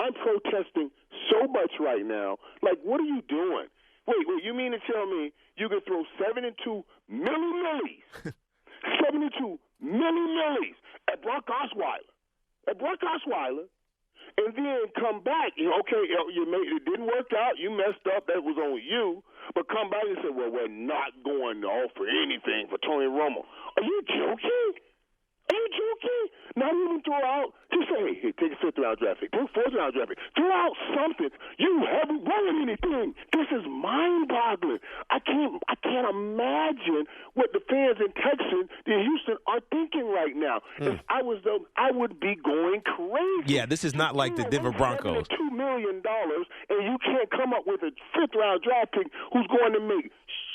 I'm protesting so much right now. Like, what are you doing? Wait, you mean to tell me you can throw 72 milli-millis, 72 milli-millis at Brock Osweiler, and then come back, okay, it didn't work out, you messed up, that was on you, but come back and say, well, we're not going to offer anything for Tony Romo. Are you joking? Are you joking? Not even throw out, just say, hey, take a fifth-round draft pick, take a fourth-round draft pick. Throw out something. You haven't won anything. This is mind-boggling. I can't imagine what the fans in Texas, in Houston, are thinking right now. If I was them, I would be going crazy. Yeah, this is not like the Denver Broncos. $2 million, and you can't come up with a fifth-round draft pick who's going to make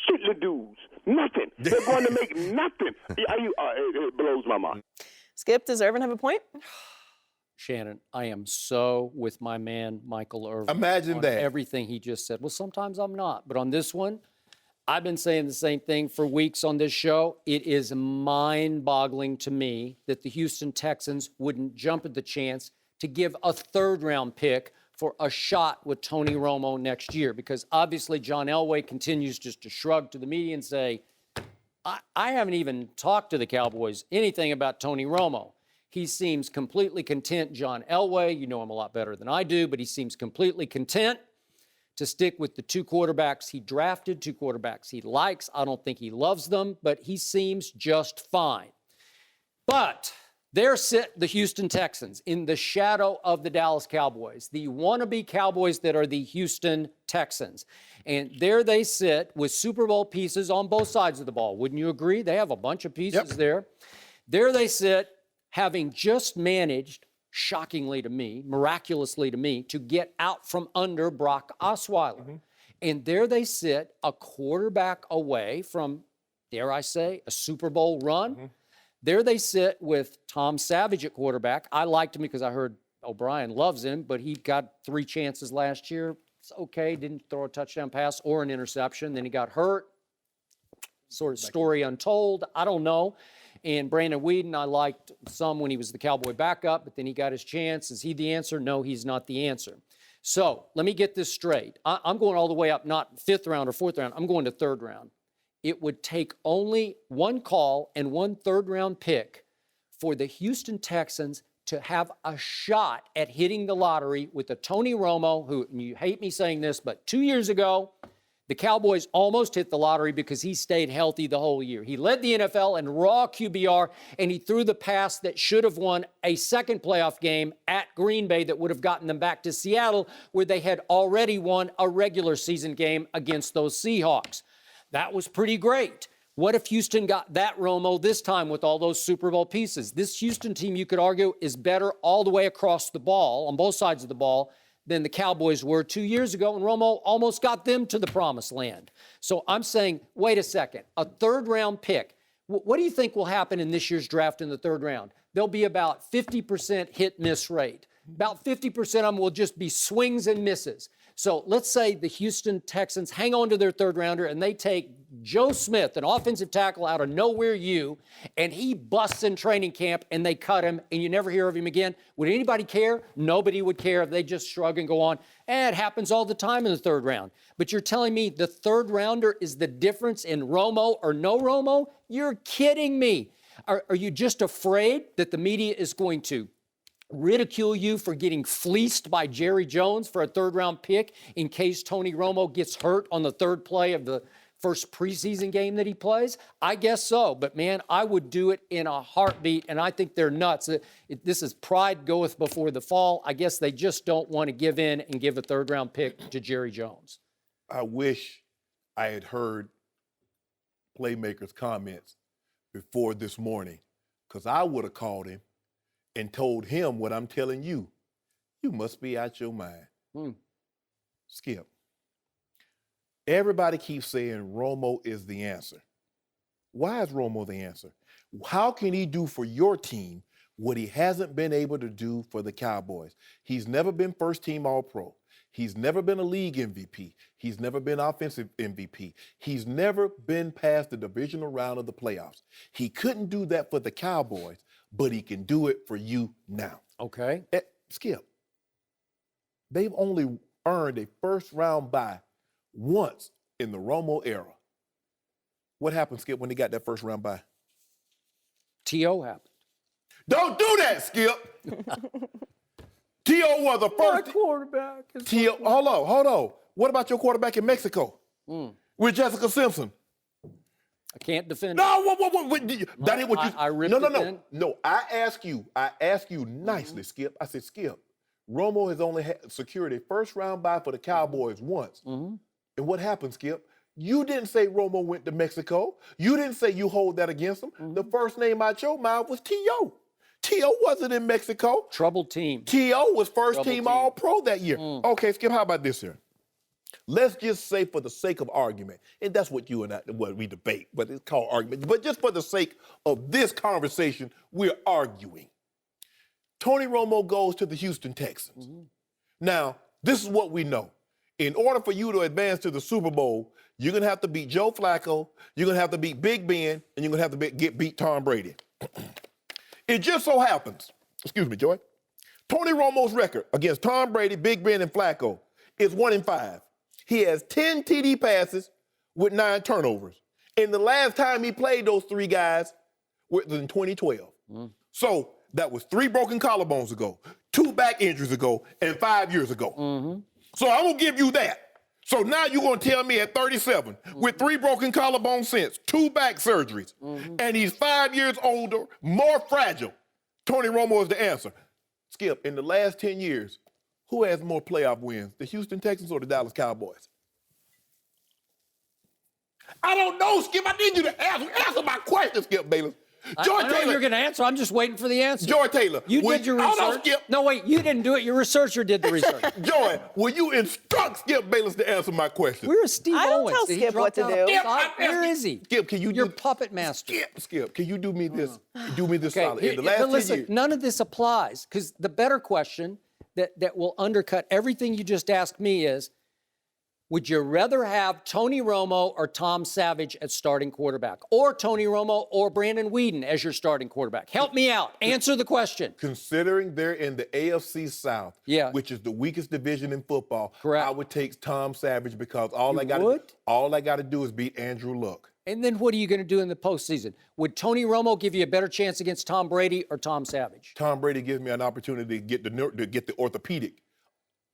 shitload dudes. Nothing. They're going to make nothing. It blows my mind. Skip, does Irvin have a point? Shannon, I am so with my man, Michael Irvin. Imagine on that. Everything he just said. Well, sometimes I'm not. But on this one, I've been saying the same thing for weeks on this show. It is mind-boggling to me that the Houston Texans wouldn't jump at the chance to give a third-round pick for a shot with Tony Romo next year, because obviously John Elway continues just to shrug to the media and say, I haven't even talked to the Cowboys anything about Tony Romo. He seems completely content, John Elway, you know him a lot better than I do, but he seems completely content to stick with the two quarterbacks he drafted, two quarterbacks he likes. I don't think he loves them, but he seems just fine. But there sit the Houston Texans in the shadow of the Dallas Cowboys, the wannabe Cowboys that are the Houston Texans. And there they sit with Super Bowl pieces on both sides of the ball. Wouldn't you agree? They have a bunch of pieces there. There they sit, having just managed, shockingly to me, miraculously to me, to get out from under Brock Osweiler. And there they sit, a quarterback away from, dare I say, a Super Bowl run. There they sit with Tom Savage at quarterback. I liked him because I heard O'Brien loves him, but he got 3 chances last year. It's okay, didn't throw a touchdown pass or an interception. Then he got hurt. Sort of story untold. I don't know. And Brandon Weeden, I liked some when he was the Cowboy backup, but then he got his chance. Is he the answer? No, he's not the answer. So let me get this straight. I'm going all the way up, not fifth round or fourth round. I'm going to third round. It would take only one call and one third-round pick for the Houston Texans to have a shot at hitting the lottery with a Tony Romo, who, and you hate me saying this, but 2 years ago, the Cowboys almost hit the lottery because he stayed healthy the whole year. He led the NFL in raw QBR, and he threw the pass that should have won a second playoff game at Green Bay that would have gotten them back to Seattle, where they had already won a regular season game against those Seahawks. That was pretty great. What if Houston got that Romo this time with all those Super Bowl pieces? This Houston team, you could argue, is better all the way across the ball, on both sides of the ball, than the Cowboys were 2 years ago, and Romo almost got them to the promised land. So I'm saying, wait a second, a third-round pick. What do you think will happen in this year's draft in the third round? There'll be about 50% hit-miss rate. About 50% of them will just be swings and misses. So let's say the Houston Texans hang on to their third rounder and they take Joe Smith, an offensive tackle out of nowhere and he busts in training camp and they cut him and you never hear of him again. Would anybody care? Nobody would care if they just shrug and go on. And it happens all the time in the third round. But you're telling me the third rounder is the difference in Romo or no Romo? You're kidding me. Are you just afraid that the media is going to ridicule you for getting fleeced by Jerry Jones for a third-round pick in case Tony Romo gets hurt on the third play of the first preseason game that he plays? I guess so. But, man, I would do it in a heartbeat, and I think they're nuts. This is pride goeth before the fall. I guess they just don't want to give in and give a third-round pick to Jerry Jones. I wish I had heard Playmaker's comments before this morning, because I would have called him and told him what I'm telling you. You must be out your mind. Skip. Everybody keeps saying Romo is the answer. Why is Romo the answer? How can he do for your team what he hasn't been able to do for the Cowboys? He's never been first-team All-Pro. He's never been a league MVP. He's never been offensive MVP. He's never been past the divisional round of the playoffs. He couldn't do that for the Cowboys, but he can do it for you now. Okay. Skip, they've only earned a first-round bye once in the Romo era. What happened, Skip, when they got that first-round bye? T.O. happened. Don't do that, Skip. T.O. was the first. My quarterback. Hold on. What about your quarterback in Mexico? With Jessica Simpson? I can't defend No, what? That ain't what you. I ripped No. I ask you nicely, Skip. I said, Skip, Romo has only secured a first-round bye for the Cowboys once. And what happened, Skip? You didn't say Romo went to Mexico. You didn't say you hold that against him. The first name out your mouth was T.O. T.O. wasn't in Mexico. Troubled team. T.O. was first-team All-Pro that year. Okay, Skip, how about this here? Let's just say for the sake of argument, and that's what you and I, we debate, but it's called argument. But just for the sake of this conversation, we're arguing. Tony Romo goes to the Houston Texans. Now, this is what we know. In order for you to advance to the Super Bowl, you're going to have to beat Joe Flacco, you're going to have to beat Big Ben, and you're going to have to beat Tom Brady. It just so happens, excuse me, Joy, Tony Romo's record against Tom Brady, Big Ben, and Flacco is 1-5. He has 10 TD passes with 9 turnovers. And the last time he played those three guys was in 2012. So that was 3 broken collarbones ago, 2 back injuries ago, and 5 years ago. So I'm going to give you that. So now you're going to tell me at 37, with 3 broken collarbones since, 2 back surgeries, and he's 5 years older, more fragile, Tony Romo is the answer. Skip, in the last 10 years, who has more playoff wins, the Houston Texans or the Dallas Cowboys? I don't know, Skip. I need you to answer my question, Skip Bayless. I know you're going to answer. I'm just waiting for the answer. Joy Taylor. You did your research. Hold on, Skip. No, wait, you didn't do it. Your researcher did the research. Joy, will you instruct Skip Bayless to answer my question? Where is Steve I don't Owens? tell Did he Skip drop what to out do. of the Skip, side? Where is he? Skip, can you Your puppet master. Skip, can you do me this? Do me this Okay, solid. In the last but 10 listen, years. none of this applies, because the better question that will undercut everything you just asked me is, would you rather have Tony Romo or Tom Savage as starting quarterback? Or Tony Romo or Brandon Weeden as your starting quarterback? Help me out. Answer the question. Considering they're in the AFC South, which is the weakest division in football, Correct. I would take Tom Savage because all I got to do is beat Andrew Luck. And then what are you going to do in the postseason? Would Tony Romo give you a better chance against Tom Brady or Tom Savage? Tom Brady gives me an opportunity to get the orthopedic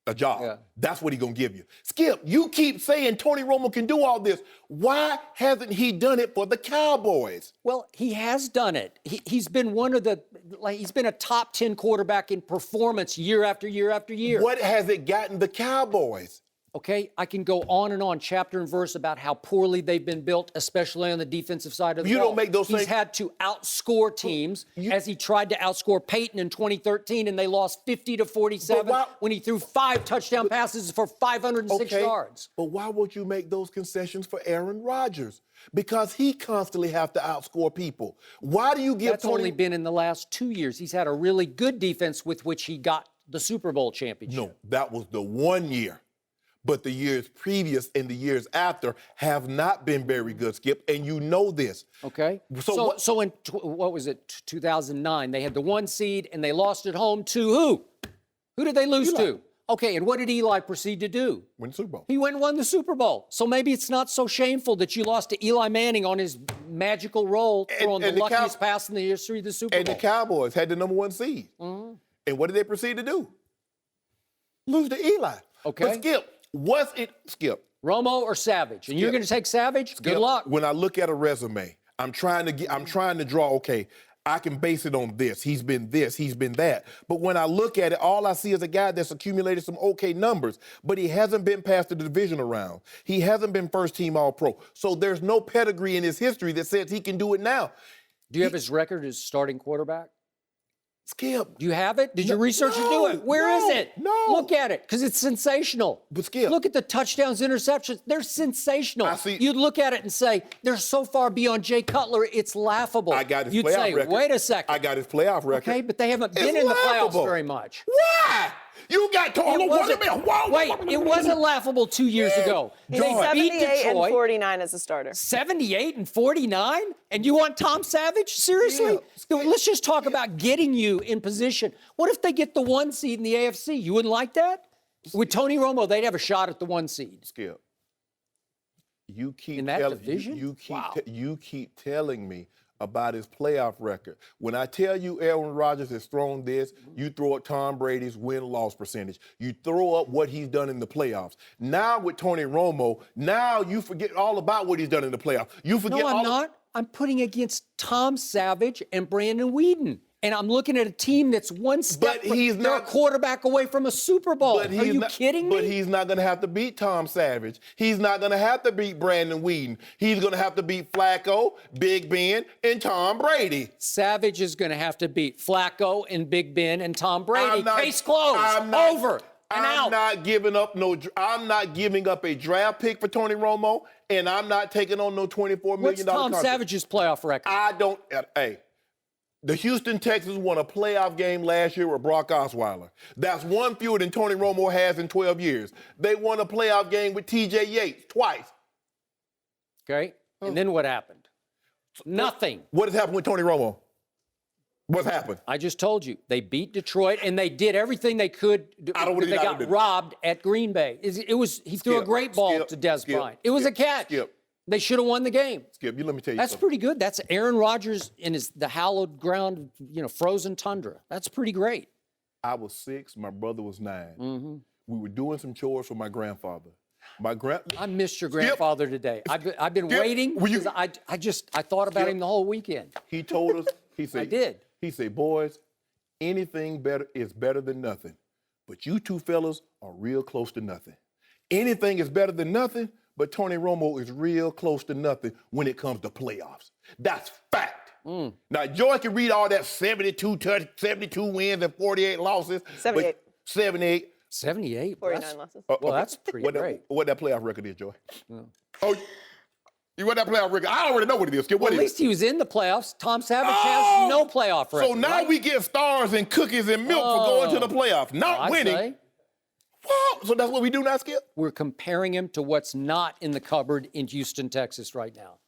a job. That's what he's going to give you. Skip, you keep saying Tony Romo can do all this. Why hasn't he done it for the Cowboys? Well, he has done it. He's been he's been a top 10 quarterback in performance year after year after year. What has it gotten the Cowboys? Okay, I can go on and on, chapter and verse, about how poorly they've been built, especially on the defensive side of the ball. You don't make those He's had to outscore teams as he tried to outscore Peyton in 2013, and they lost 50-47 when he threw 5 touchdown passes for 506 yards. But why would you make those concessions for Aaron Rodgers? Because he constantly have to outscore people. Why do you give That's only been in the last 2 years. He's had a really good defense with which he got the Super Bowl championship. No, that was the 1 year. But the years previous and the years after have not been very good, Skip, and you know this. Okay. So in, what was it, 2009, they had the 1 seed and they lost at home to who? Who did they lose to? Okay, and what did Eli proceed to do? Win the Super Bowl. He went and won the Super Bowl. So maybe it's not so shameful that you lost to Eli Manning on his magical roll, throwing the luckiest pass in the history of the Super Bowl. And the Cowboys had the number 1 seed. And what did they proceed to do? Lose to Eli. Okay. But Skip, Romo or Savage? And you're going to take Savage? Good luck. When I look at a resume, I'm trying to draw, okay, I can base it on this. He's been this, he's been that. But when I look at it, all I see is a guy that's accumulated some okay numbers, but he hasn't been past the divisional round. He hasn't been first team All-Pro. So there's no pedigree in his history that says he can do it now. Do you have his record as starting quarterback? Skip. Do you have it? Did you research it? Do it. Where is it? No. Look at it, because it's sensational. But Skip. Look at the touchdowns, interceptions. They're sensational. I see. You'd look at it and say, they're so far beyond Jay Cutler, it's laughable. I got his You'd playoff say, record. wait a second. I got his playoff record. Okay, but they haven't been It's in the playoffs laughable. very much. Why? You got to Wait, it wasn't laughable 2 years ago. He's They beat 78 and Detroit. 49 as a starter. 78 and 49? And you want Tom Savage? Seriously? Let's just talk about getting you in position. What if they get the 1 seed in the AFC? You wouldn't like that? With Tony Romo, they'd have a shot at the 1 seed. Skip. You keep In that division? You keep telling me about his playoff record. When I tell you Aaron Rodgers has thrown this, you throw up Tom Brady's win-loss percentage. You throw up what he's done in the playoffs. Now with Tony Romo, now you forget all about what he's done in the playoffs. You forget No, I'm not. I'm putting against Tom Savage and Brandon Whedon. And I'm looking at a team that's one step. They're a quarterback away from a Super Bowl. Are you kidding me? But he's not going to have to beat Tom Savage. He's not going to have to beat Brandon Whedon. He's going to have to beat Flacco, Big Ben, and Tom Brady. Savage is going to have to beat Flacco and Big Ben and Tom Brady. Case closed. Over. And out. I'm not giving up a draft pick for Tony Romo, and I'm not taking on no $24 million What's Tom contract. Savage's playoff record? The Houston Texans won a playoff game last year with Brock Osweiler. That's one fewer than Tony Romo has in 12 years. They won a playoff game with T.J. Yates twice. Okay. And then what happened? Nothing. What has happened with Tony Romo? What's happened? I just told you. They beat Detroit, and they did everything they could. They got robbed at Green Bay. He threw a great ball to Des Bryant. It was a catch. They should have won the game. Skip, let me tell you That's something. pretty good. That's Aaron Rodgers in the hallowed ground, frozen tundra. That's pretty great. I was 6. My brother was 9. Mm-hmm. We were doing some chores for my grandfather. I missed your grandfather today. I've been waiting because I thought about him the whole weekend. He told us, he said, I did. He said, boys, anything better is better than nothing. But you two fellas are real close to nothing. Anything is better than nothing, but Tony Romo is real close to nothing when it comes to playoffs. That's fact. Now, Joy can read all that 72 wins and 48 losses. 78. 78? 49 losses. Well, that's pretty great. What that playoff record is, Joy? Oh, you want that playoff record? I already know what it is. Skip, at least he was in the playoffs. Tom Savage has no playoff record. So now we get stars and cookies and milk for going to the playoffs, not winning. What? So that's what we do now, Skip? We're comparing him to what's not in the cupboard in Houston, Texas right now.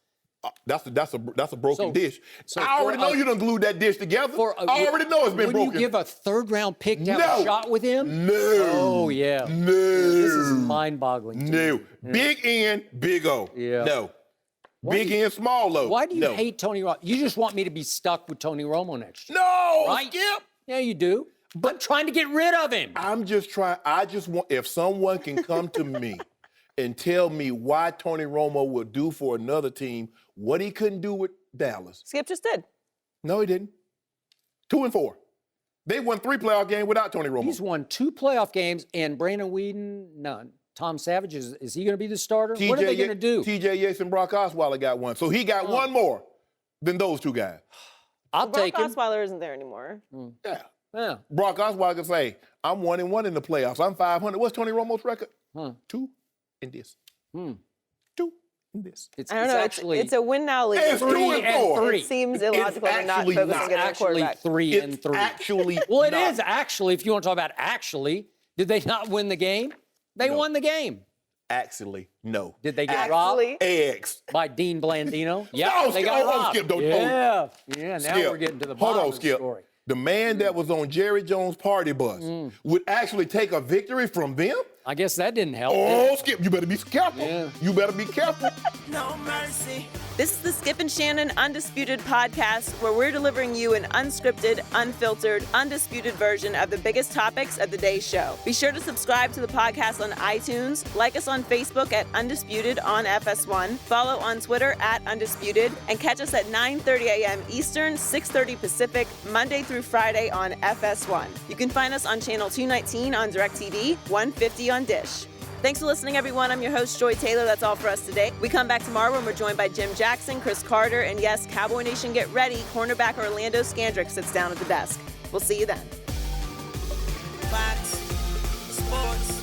That's a broken dish. So I already know you done glued that dish together. I already know it's been broken. Would you give a third-round pick to have a shot with him? No. Oh, yeah. No. This is mind-boggling. No. Big N, big O. Yeah. No. Big N, small O. Why do you hate Tony Romo? You just want me to be stuck with Tony Romo next year. No, right? Skip. Yeah, you do. But I'm trying to get rid of him. I just want, if someone can come to me and tell me why Tony Romo would do for another team what he couldn't do with Dallas. Skip just did. No, he didn't. 2-4. They won 3 playoff games without Tony Romo. He's won 2 playoff games, and Brandon Whedon, none. Tom Savage, is he going to be the starter? What are they going to do? T.J. Yates and Brock Osweiler got one. So he got one more than those 2 guys. I'll take him. Brock Osweiler isn't there anymore. Yeah. Brock Osweiler can say, I'm 1-1 in the playoffs. I'm 500. What's Tony Romo's record? 2 in this. 2 in this. I don't know. It's a win now league. It's 2-4. It seems illogical to not focus on getting a quarterback. 3-3. Actually, well, it is actually. If you want to talk about actually, did they not win the game? They won the game. Actually, no. Did they get robbed? Eggs. By Dean Blandino? Yeah, No, they Skip, got robbed. Skip, Yeah, now Skip. we're getting to the bottom of the story. The man that was on Jerry Jones' party bus would actually take a victory from them? I guess that didn't help. Oh, Skip, you better be careful. Yeah. You better be careful. No mercy. This is the Skip and Shannon Undisputed podcast, where we're delivering you an unscripted, unfiltered, undisputed version of the biggest topics of the day's show. Be sure to subscribe to the podcast on iTunes, like us on Facebook at Undisputed on FS1, follow on Twitter at Undisputed, and catch us at 9:30 a.m. Eastern, 6:30 Pacific, Monday through Friday on FS1. You can find us on channel 219 on DirecTV, 150 on Dish. Thanks for listening, everyone. I'm your host, Joy Taylor. That's all for us today. We come back tomorrow when we're joined by Jim Jackson, Chris Carter, and yes, Cowboy Nation, get ready. Cornerback Orlando Scandrick sits down at the desk. We'll see you then. Fox Sports,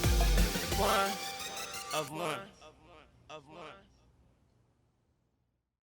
1 of 1.